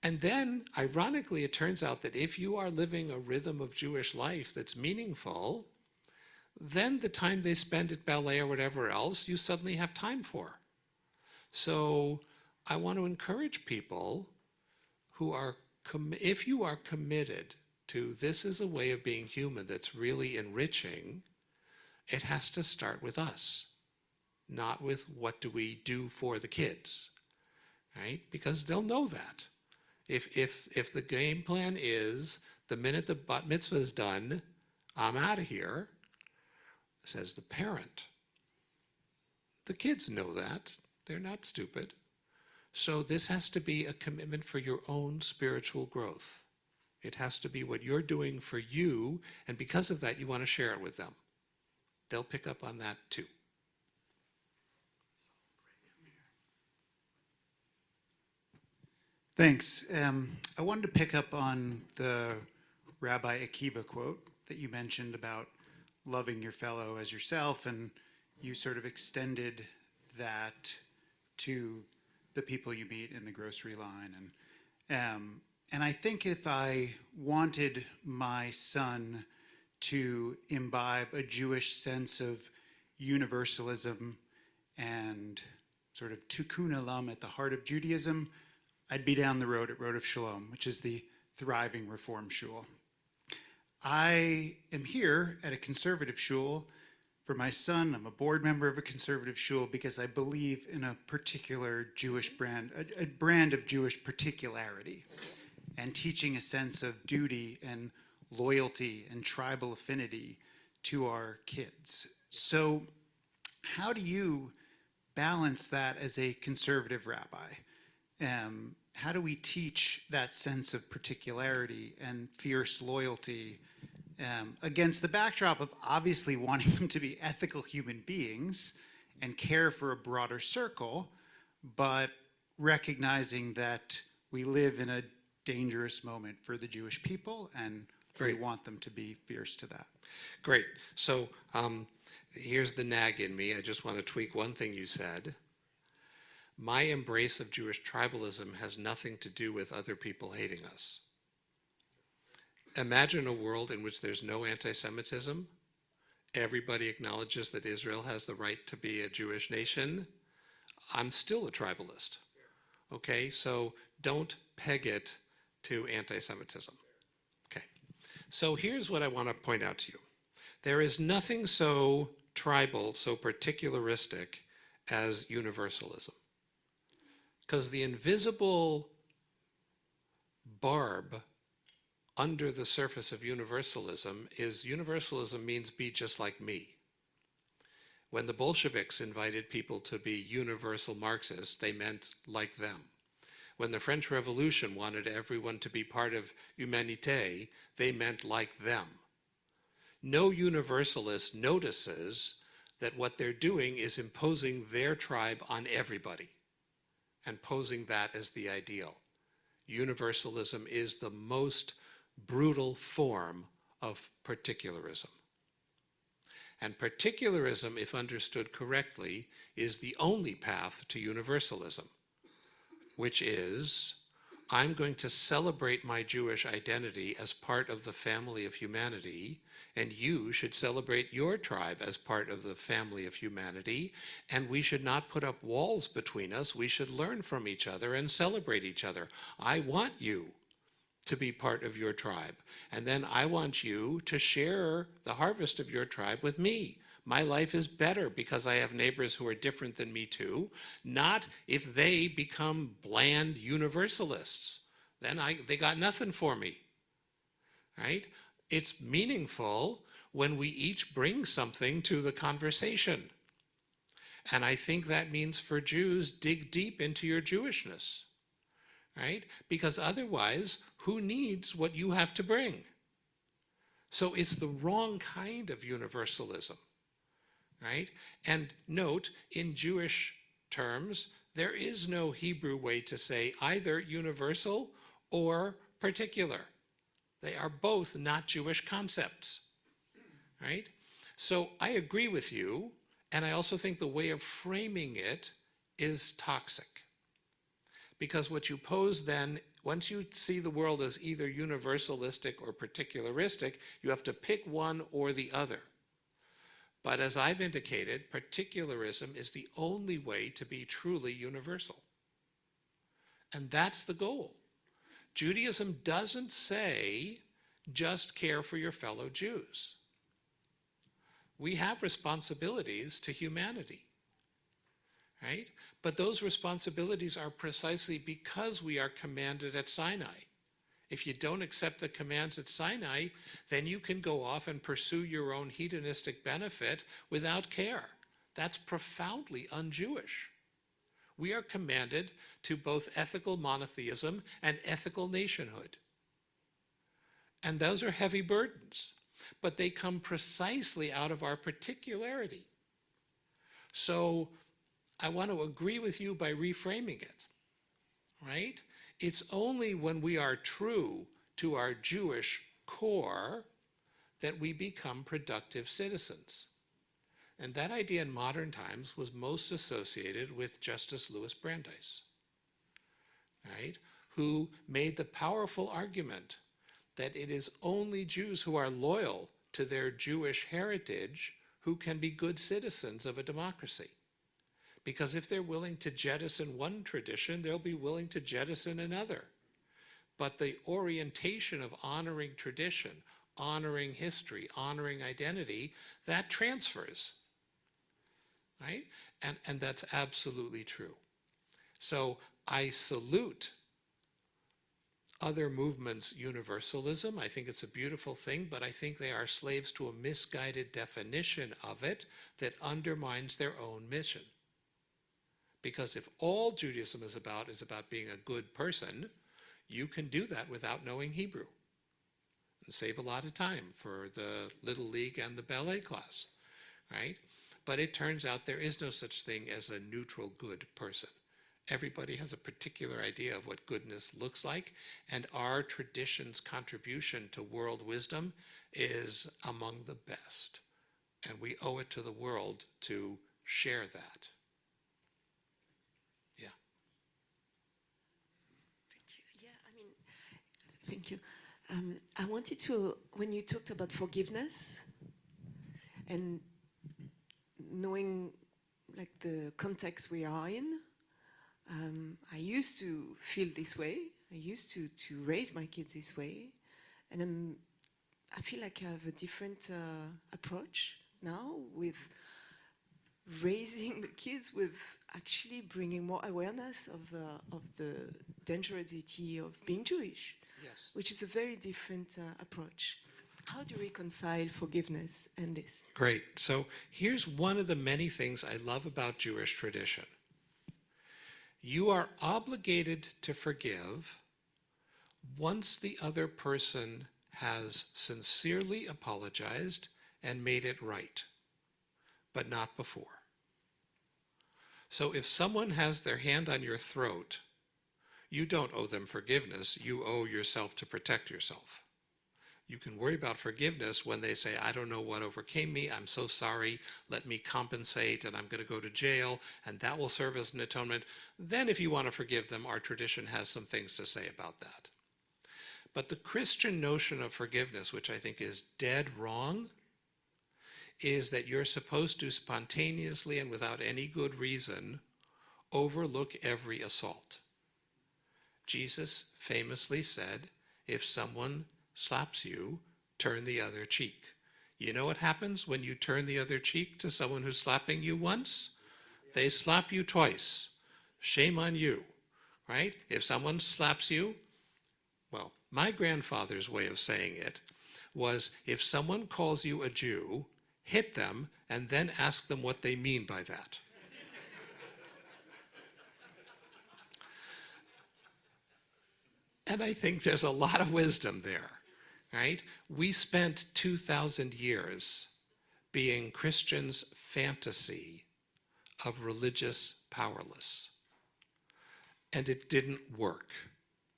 And then, ironically, it turns out that if you are living a rhythm of Jewish life that's meaningful, then the time they spend at ballet or whatever else, you suddenly have time for. So I want to encourage people who are, if you are committed to this is a way of being human that's really enriching, it has to start with us, not with what do we do for the kids, right? Because they'll know that. If the game plan is the minute the bat mitzvah is done, I'm out of here, says the parent. The kids know that. They're not stupid. So this has to be a commitment for your own spiritual growth. It has to be what you're doing for you, and because of that, you want to share it with them. They'll pick up on that too. Thanks. I wanted to pick up on the Rabbi Akiva quote that you mentioned about loving your fellow as yourself, and you sort of extended that to the people you meet in the grocery line. And I think if I wanted my son to imbibe a Jewish sense of universalism and sort of tikkun olam at the heart of Judaism, I'd be down the road at Road of Shalom, which is the thriving Reform shul. I am here at a conservative shul for my son. I'm a board member of a conservative shul because I believe in a particular Jewish brand, a brand of Jewish particularity, and teaching a sense of duty and loyalty and tribal affinity to our kids. So how do you balance that as a conservative rabbi? How do we teach that sense of particularity and fierce loyalty against the backdrop of obviously wanting them to be ethical human beings and care for a broader circle, but recognizing that we live in a dangerous moment for the Jewish people, and we want them to be fierce to that? Great. So here's the nag in me. I just want to tweak one thing you said. My embrace of Jewish tribalism has nothing to do with other people hating us. Imagine a world in which there's no anti-Semitism. Everybody acknowledges that Israel has the right to be a Jewish nation. I'm still a tribalist. Okay, so don't peg it to anti-Semitism. Okay, so here's what I want to point out to you. There is nothing so tribal, so particularistic as universalism. Because the invisible barb under the surface of universalism means be just like me. When the Bolsheviks invited people to be universal Marxists, they meant like them. When the French Revolution wanted everyone to be part of humanité, they meant like them. No universalist notices that what they're doing is imposing their tribe on everybody and posing that as the ideal. Universalism is the most brutal form of particularism. And particularism, if understood correctly, is the only path to universalism, which is, I'm going to celebrate my Jewish identity as part of the family of humanity, and you should celebrate your tribe as part of the family of humanity, and we should not put up walls between us. We should learn from each other and celebrate each other. I want you to be part of your tribe, and then I want you to share the harvest of your tribe with me. My life is better because I have neighbors who are different than me too, not if they become bland universalists. Then they got nothing for me, right? It's meaningful when we each bring something to the conversation. And I think that means for Jews, dig deep into your Jewishness, right? Because otherwise, who needs what you have to bring? So it's the wrong kind of universalism, right? And note, in Jewish terms, there is no Hebrew way to say either universal or particular. They are both not Jewish concepts, right? So I agree with you, and I also think the way of framing it is toxic. Because what you pose then, once you see the world as either universalistic or particularistic, you have to pick one or the other. But as I've indicated, particularism is the only way to be truly universal. And that's the goal. Judaism doesn't say, just care for your fellow Jews. We have responsibilities to humanity, right? But those responsibilities are precisely because we are commanded at Sinai. If you don't accept the commands at Sinai, then you can go off and pursue your own hedonistic benefit without care. That's profoundly un-Jewish. We are commanded to both ethical monotheism and ethical nationhood. And those are heavy burdens, but they come precisely out of our particularity. So I want to agree with you by reframing it, right? It's only when we are true to our Jewish core that we become productive citizens. And that idea in modern times was most associated with Justice Louis Brandeis, right? Who made the powerful argument that it is only Jews who are loyal to their Jewish heritage who can be good citizens of a democracy. Because if they're willing to jettison one tradition, they'll be willing to jettison another. But the orientation of honoring tradition, honoring history, honoring identity, that transfers, right? And that's absolutely true. So I salute other movements' universalism. I think it's a beautiful thing, but I think they are slaves to a misguided definition of it that undermines their own mission. Because if all Judaism is about being a good person, you can do that without knowing Hebrew and save a lot of time for the Little League and the ballet class, right? But it turns out there is no such thing as a neutral good person. Everybody has a particular idea of what goodness looks like, and our tradition's contribution to world wisdom is among the best. And we owe it to the world to share that. Yeah. Thank you. I wanted to, when you talked about forgiveness and knowing like the context we are in, I used to feel this way. I used to raise my kids this way. And I feel like I have a different approach now with raising the kids, with actually bringing more awareness of the dangerosity of being Jewish. Yes. Which is a very different approach. How do you reconcile forgiveness and this? Great. So here's one of the many things I love about Jewish tradition. You are obligated to forgive once the other person has sincerely apologized and made it right, but not before. So if someone has their hand on your throat, you don't owe them forgiveness, you owe yourself to protect yourself. You can worry about forgiveness when they say, I don't know what overcame me. I'm so sorry. Let me compensate, and I'm going to go to jail, and that will serve as an atonement. Then if you want to forgive them, our tradition has some things to say about that. But the Christian notion of forgiveness, which I think is dead wrong, is that you're supposed to spontaneously and without any good reason overlook every assault. Jesus famously said, if someone slaps you, turn the other cheek. You know what happens when you turn the other cheek to someone who's slapping you once? They slap you twice. Shame on you, right? If someone slaps you, well, my grandfather's way of saying it was, if someone calls you a Jew, hit them and then ask them what they mean by that. And I think there's a lot of wisdom there, right? We spent 2,000 years being Christians' fantasy of religious powerless. And it didn't work.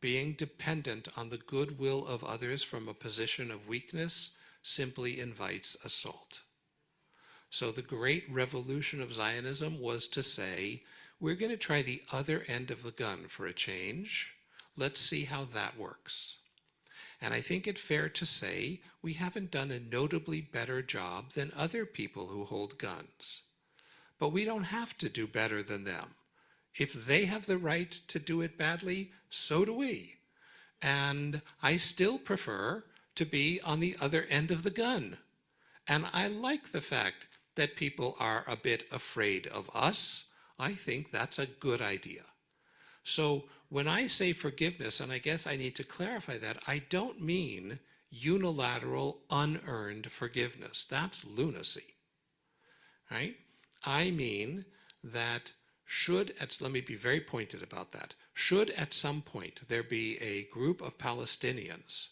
Being dependent on the goodwill of others from a position of weakness simply invites assault. So the great revolution of Zionism was to say, we're going to try the other end of the gun for a change. Let's see how that works. And I think it's fair to say we haven't done a notably better job than other people who hold guns. But we don't have to do better than them. If they have the right to do it badly, so do we. And I still prefer to be on the other end of the gun. And I like the fact that people are a bit afraid of us. I think that's a good idea. So when I say forgiveness, and I guess I need to clarify that, I don't mean unilateral, unearned forgiveness. That's lunacy, right? I mean that let me be very pointed about that, should at some point there be a group of Palestinians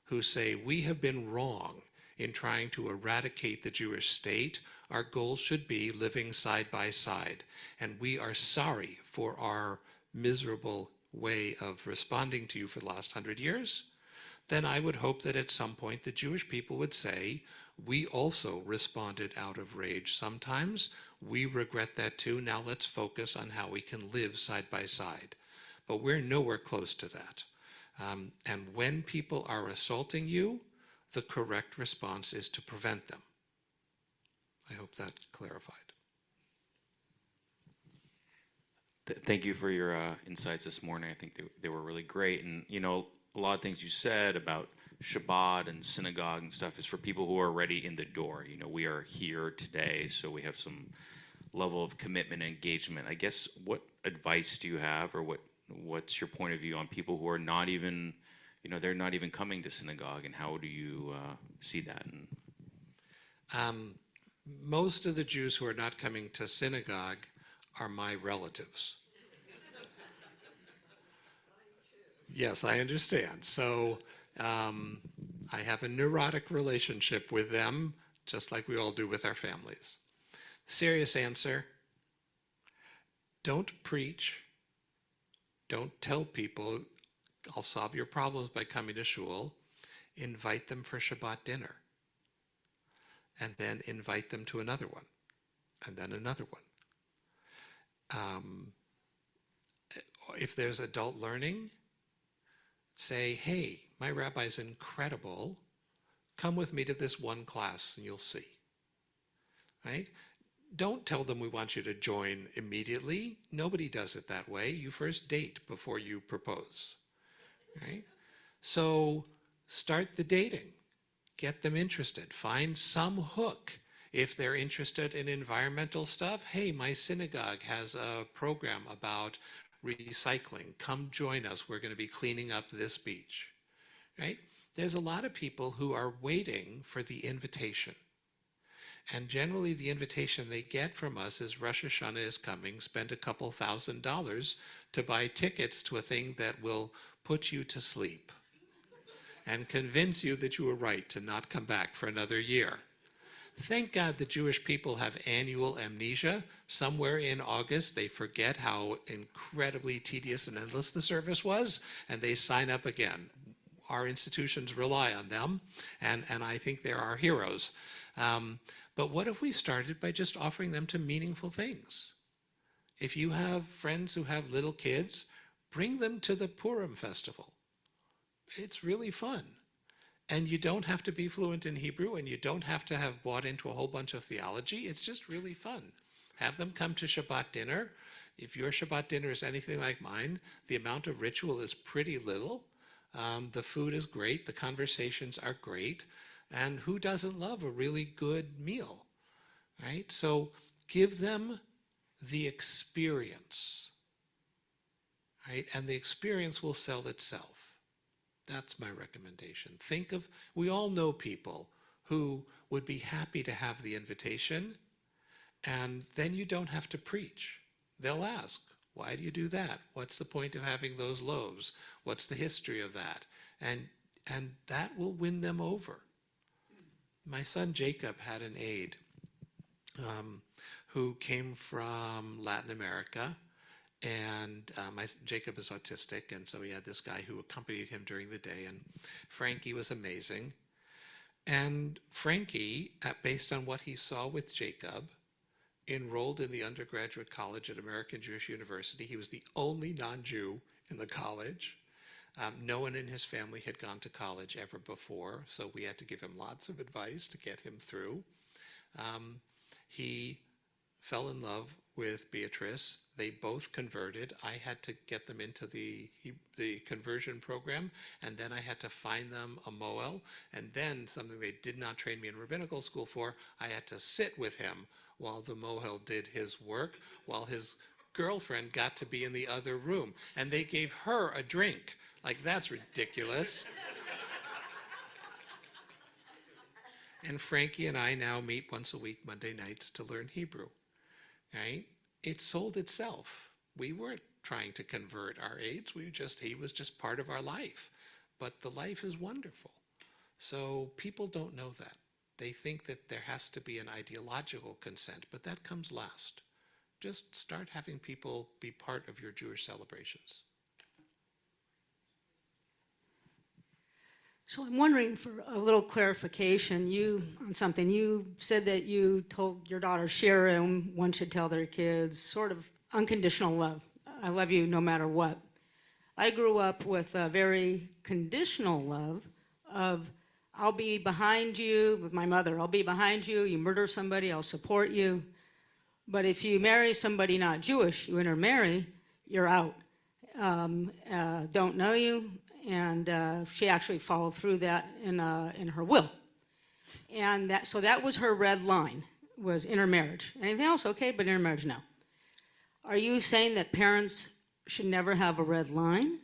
who say, we have been wrong in trying to eradicate the Jewish state, our goal should be living side by side, and we are sorry for our miserable way of responding to you for the last 100 years, then I would hope that at some point the Jewish people would say, we also responded out of rage sometimes. We regret that too. Now let's focus on how we can live side by side. But we're nowhere close to that. And when people are assaulting you, the correct response is to prevent them. I hope that clarified. Thank you for your insights this morning. I think they were really great. And, you know, a lot of things you said about Shabbat and synagogue and stuff is for people who are already in the door. You know, we are here today, so we have some level of commitment and engagement. I guess, what advice do you have, or what's your point of view on people who are not even, you know, they're not even coming to synagogue, and how do you see that? Most of the Jews who are not coming to synagogue are my relatives. Yes, I understand. So I have a neurotic relationship with them, just like we all do with our families. Serious answer, don't preach. Don't tell people, I'll solve your problems by coming to shul. Invite them for Shabbat dinner. And then invite them to another one, and then another one. If there's adult learning, say, hey, my rabbi's incredible. Come with me to this one class and you'll see, right? Don't tell them we want you to join immediately. Nobody does it that way. You first date before you propose, right? So start the dating. Get them interested. Find some hook. If they're interested in environmental stuff, hey, my synagogue has a program about recycling. Come join us. We're going to be cleaning up this beach, right? There's a lot of people who are waiting for the invitation. And generally the invitation they get from us is Rosh Hashanah is coming, spend a couple $1,000s to buy tickets to a thing that will put you to sleep and convince you that you were right to not come back for another year. Thank God the Jewish people have annual amnesia. Somewhere in August, they forget how incredibly tedious and endless the service was, and they sign up again. our institutions rely on them, and I think they're our heroes. But what if we started by just offering them to meaningful things? If you have friends who have little kids, bring them to the Purim festival. It's really fun. And you don't have to be fluent in Hebrew, and you don't have to have bought into a whole bunch of theology. It's just really fun. Have them come to Shabbat dinner. If your Shabbat dinner is anything like mine, the amount of ritual is pretty little. The food is great. The conversations are great. And who doesn't love a really good meal, right? So give them the experience, right? And the experience will sell itself. That's my recommendation. We all know people who would be happy to have the invitation, and then you don't have to preach. They'll ask, why do you do that? What's the point of having those loaves? What's the history of that? And that will win them over. My son Jacob had an aide who came from Latin America, and Jacob is autistic, and so he had this guy who accompanied him during the day, and Frankie was amazing. And Frankie, based on what he saw with Jacob, enrolled in the undergraduate college at American Jewish University. He was the only non-Jew in the college. No one in his family had gone to college ever before, so we had to give him lots of advice to get him through. He fell in love with Beatrice. They both converted. I had to get them into the conversion program, and then I had to find them a Moel, and then something they did not train me in rabbinical school for, I had to sit with him while the Mohel did his work, while his girlfriend got to be in the other room, and they gave her a drink. Like, that's ridiculous. And Frankie and I now meet once a week, Monday nights, to learn Hebrew, right? It sold itself. We weren't trying to convert our aides. He was just part of our life. But the life is wonderful. So people don't know that. They think that there has to be an ideological consent, but that comes last. Just start having people be part of your Jewish celebrations. So I'm wondering for a little clarification, on something. You said that you told your daughter Shira, and one should tell their kids, sort of unconditional love. I love you no matter what. I grew up with a very conditional love of, I'll be behind you, with my mother, I'll be behind you, you murder somebody, I'll support you. But if you marry somebody not Jewish, you intermarry, you're out. Don't know you, and she actually followed through that in her will. And so that was her red line, was intermarriage. Anything else, okay, but intermarriage, no. Are you saying that parents should never have a red line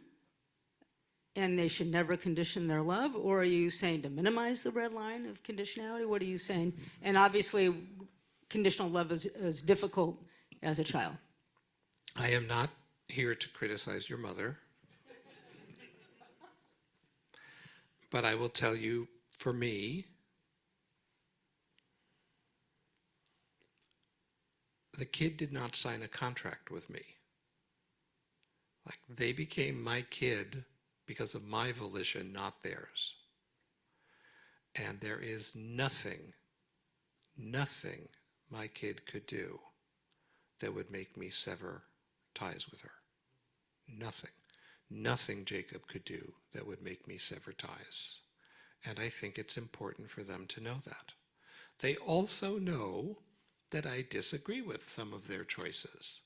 and they should never condition their love? Or are you saying to minimize the red line of conditionality? What are you saying? And obviously, conditional love is difficult as a child. I am not here to criticize your mother. But I will tell you, for me, the kid did not sign a contract with me. Like, they became my kid because of my volition, not theirs. And there is nothing my kid could do that would make me sever ties with her. Nothing Jacob could do that would make me sever ties. And I think it's important for them to know that. They also know that I disagree with some of their choices.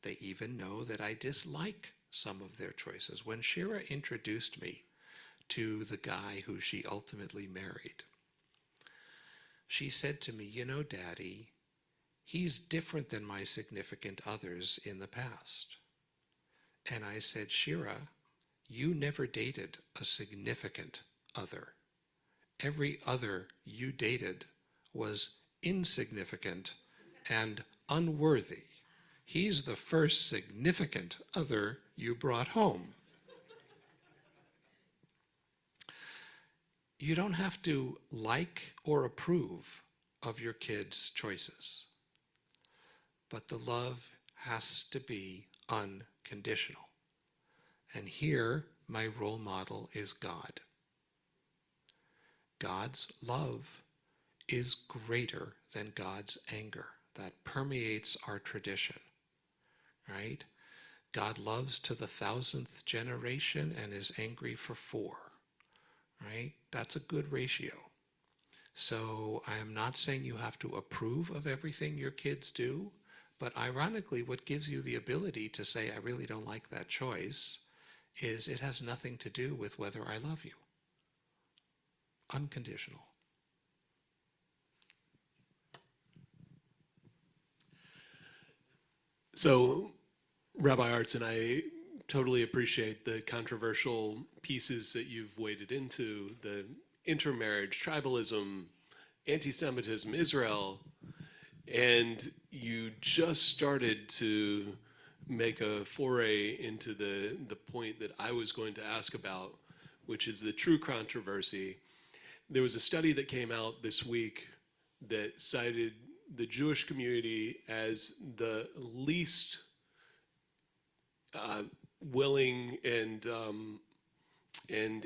They even know that I dislike some of their choices. When Shira introduced me to the guy who she ultimately married, she said to me, you know, Daddy, he's different than my significant others in the past. And I said, Shira, you never dated a significant other. Every other you dated was insignificant and unworthy. He's the first significant other you brought home. You don't have to like or approve of your kids' choices, but the love has to be unconditional. And here, my role model is God. God's love is greater than God's anger. That permeates our tradition, right? God loves to the 1,000th generation and is angry for 4, right? That's a good ratio. So I am not saying you have to approve of everything your kids do, but ironically, what gives you the ability to say, I really don't like that choice, is it has nothing to do with whether I love you. Unconditional. So, Rabbi Artson, I totally appreciate the controversial pieces that you've waded into, the intermarriage, tribalism, anti-Semitism, Israel, and you just started to make a foray into the point that I was going to ask about, which is the true controversy. There was a study that came out this week that cited the Jewish community as the least willing and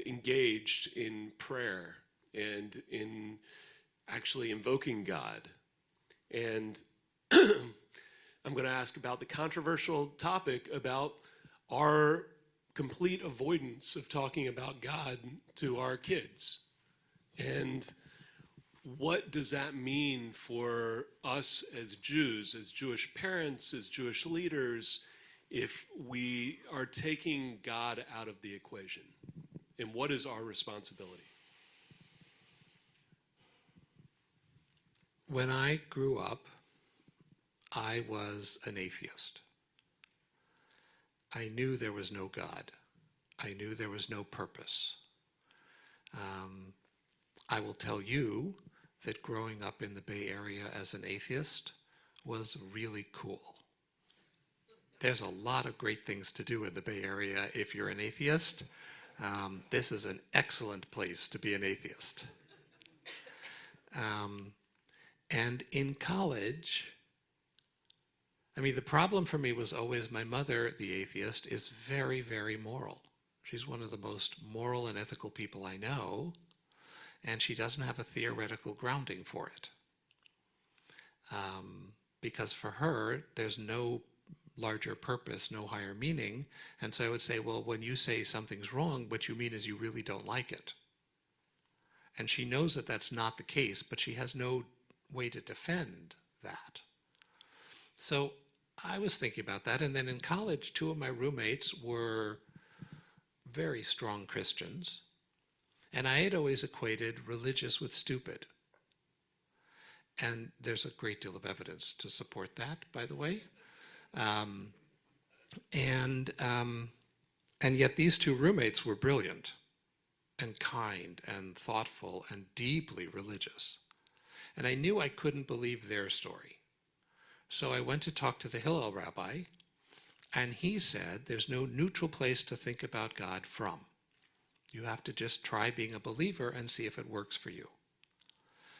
engaged in prayer and in actually invoking God. And I'm going to ask about the controversial topic about our complete avoidance of talking about God to our kids. And what does that mean for us as Jews, as Jewish parents, as Jewish leaders, if we are taking God out of the equation? And what is our responsibility? When I grew up, I was an atheist. I knew there was no God. I knew there was no purpose. I will tell you that growing up in the Bay Area as an atheist was really cool. There's a lot of great things to do in the Bay Area if you're an atheist. This is an excellent place to be an atheist. And in college, I mean, the problem for me was always my mother, the atheist, is very, very moral. She's one of the most moral and ethical people I know, and she doesn't have a theoretical grounding for it. Because for her, there's no larger purpose, no higher meaning. And so I would say, well, when you say something's wrong, what you mean is you really don't like it. And she knows that that's not the case, but she has no way to defend that. So I was thinking about that. And then in college, 2 of my roommates were very strong Christians. And I had always equated religious with stupid. And there's a great deal of evidence to support that, by the way. And yet these 2 roommates were brilliant and kind and thoughtful and deeply religious. And I knew I couldn't believe their story. So I went to talk to the Hillel rabbi, and he said, there's no neutral place to think about God from. You have to just try being a believer and see if it works for you.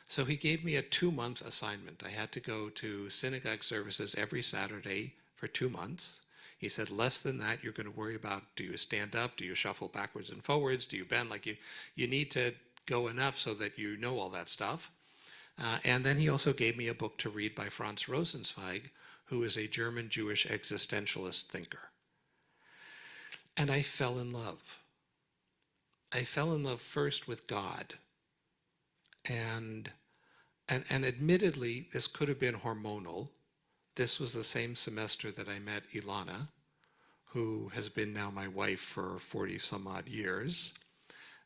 So he gave me a 2-month assignment. I had to go to synagogue services every Saturday for 2 months. He said, less than that, you're going to worry about, do you stand up? Do you shuffle backwards and forwards? Do you bend? Like you need to go enough so that you know all that stuff. And then he also gave me a book to read by Franz Rosenzweig, who is a German Jewish existentialist thinker. And I fell in love. I fell in love first with God. And admittedly, this could have been hormonal. This was the same semester that I met Ilana, who has been now my wife for 40 some odd years.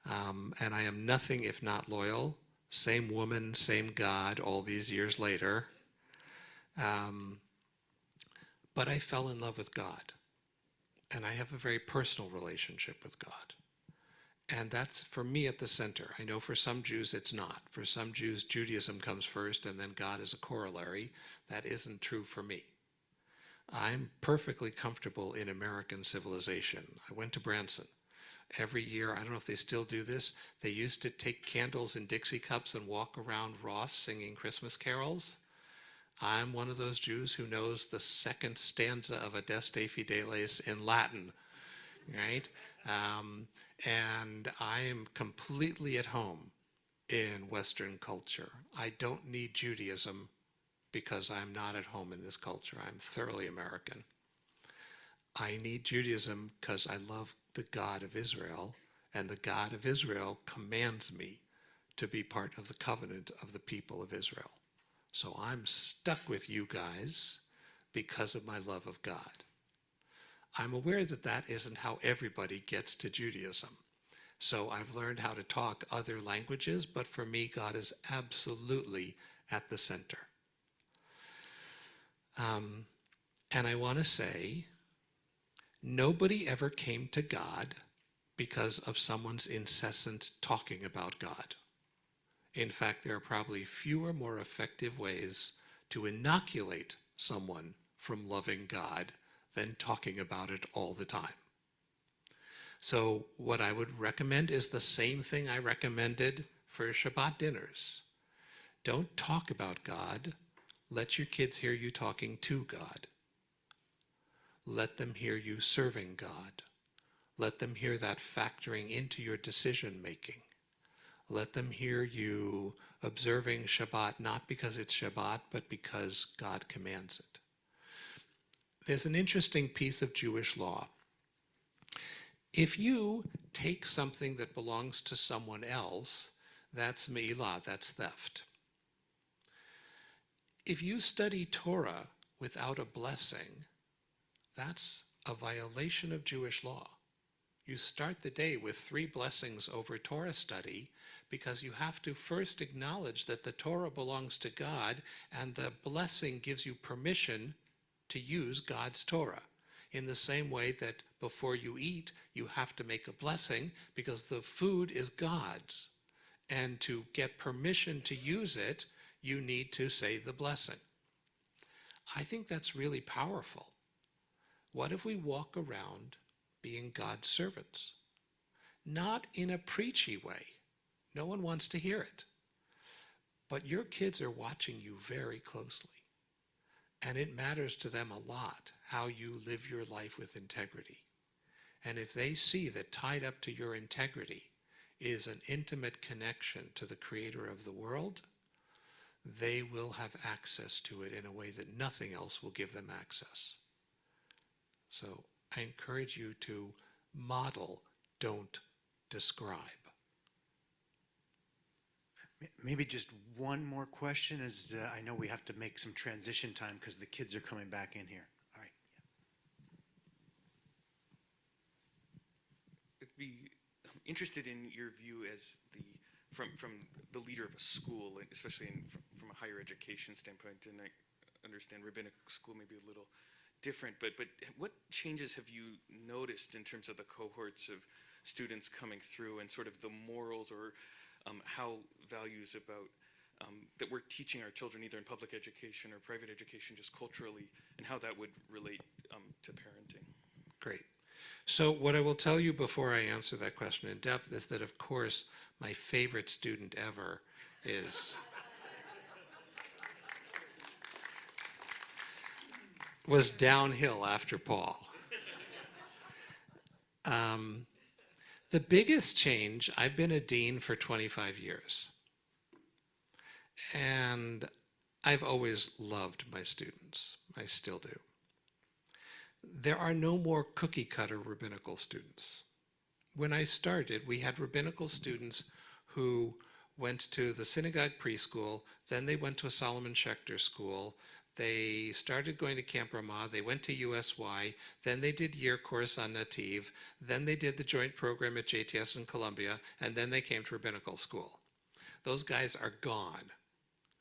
And I am nothing if not loyal. Same woman, same God, all these years later. But I fell in love with God. And I have a very personal relationship with God. And that's, for me, at the center. I know for some Jews it's not. For some Jews, Judaism comes first and then God is a corollary. That isn't true for me. I'm perfectly comfortable in American civilization. I went to Branson. Every year, I don't know if they still do this, they used to take candles in Dixie cups and walk around Ross singing Christmas carols. I'm one of those Jews who knows the second stanza of Adeste Fideles in Latin, right? And I am completely at home in Western culture. I don't need Judaism because I'm not at home in this culture. I'm thoroughly American. I need Judaism because I love the God of Israel, and the God of Israel commands me to be part of the covenant of the people of Israel. So I'm stuck with you guys because of my love of God. I'm aware that that isn't how everybody gets to Judaism. So I've learned how to talk other languages, but for me, God is absolutely at the center. And I want to say, nobody ever came to God because of someone's incessant talking about God. In fact, there are probably fewer, more effective ways to inoculate someone from loving God than talking about it all the time. So what I would recommend is the same thing I recommended for Shabbat dinners. Don't talk about God. Let your kids hear you talking to God. Let them hear you serving God. Let them hear that factoring into your decision making. Let them hear you observing Shabbat not because it's Shabbat, but because God commands it. There's an interesting piece of Jewish law. If you take something that belongs to someone else, that's me'ilah, that's theft. If you study Torah without a blessing, that's a violation of Jewish law. You start the day with 3 blessings over Torah study because you have to first acknowledge that the Torah belongs to God, and the blessing gives you permission to use God's Torah. In the same way that before you eat, you have to make a blessing because the food is God's. And to get permission to use it, you need to say the blessing. I think that's really powerful. What if we walk around being God's servants? Not in a preachy way. No one wants to hear it. But your kids are watching you very closely. And it matters to them a lot how you live your life with integrity. And if they see that tied up to your integrity is an intimate connection to the Creator of the world, they will have access to it in a way that nothing else will give them access. So I encourage you to model, don't describe. Maybe just one more question, as I know we have to make some transition time because the kids are coming back in here. All right. I'd be interested in your view as from the leader of a school, especially from a higher education standpoint. And I understand rabbinic school may be a little different, but what changes have you noticed in terms of the cohorts of students coming through and sort of the morals or how values about that we're teaching our children either in public education or private education just culturally, and how that would relate to parenting? Great. So what I will tell you before I answer that question in depth is that, of course, my favorite student ever was downhill after Paul. The biggest change, I've been a dean for 25 years. And I've always loved my students. I still do. There are no more cookie cutter rabbinical students. When I started, we had rabbinical students who went to the synagogue preschool, then they went to a Solomon Schechter school, they started going to Camp Ramah, they went to USY, then they did year course on Nativ, then they did the joint program at JTS in Columbia, and then they came to rabbinical school. Those guys are gone.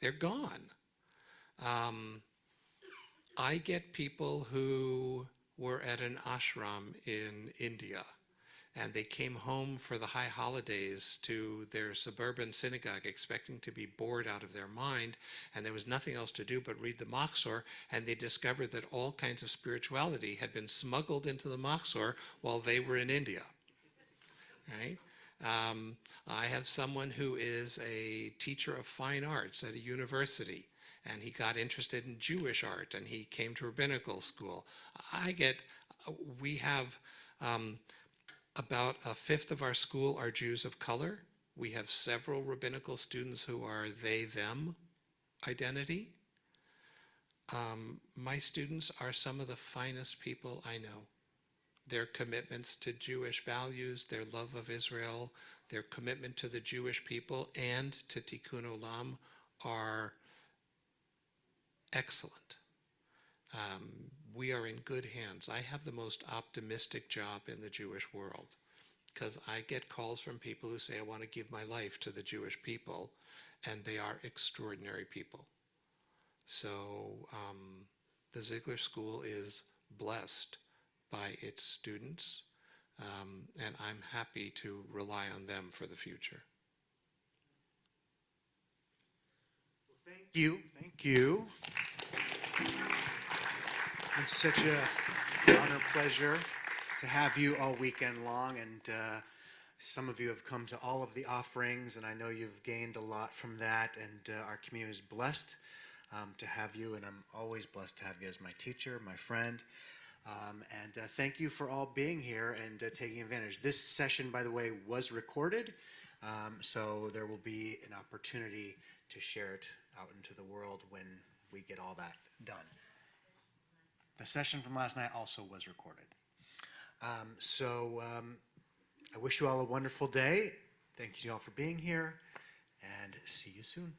They're gone. I get people who were at an ashram in India, and they came home for the high holidays to their suburban synagogue expecting to be bored out of their mind, and there was nothing else to do but read the Machzor, and they discovered that all kinds of spirituality had been smuggled into the Machzor while they were in India, right? I have someone who is a teacher of fine arts at a university, and he got interested in Jewish art, and he came to rabbinical school. We have about a fifth of our school are Jews of color, We have several rabbinical students who are they, them identity. My students are some of the finest people I know. Their commitments to Jewish values, their love of Israel, their commitment to the Jewish people and to Tikkun Olam are excellent. We are in good hands. I have the most optimistic job in the Jewish world because I get calls from people who say, I want to give my life to the Jewish people, and they are extraordinary people. So the Ziegler School is blessed by its students, and I'm happy to rely on them for the future. Thank you. Thank you. It's such an honor, pleasure to have you all weekend long, and some of you have come to all of the offerings, and I know you've gained a lot from that, and our community is blessed to have you, and I'm always blessed to have you as my teacher, my friend. And thank you for all being here and taking advantage. This session, by the way, was recorded, so there will be an opportunity to share it out into the world when we get all that done. The session from last night also was recorded. I wish you all a wonderful day. Thank you all for being here, and see you soon.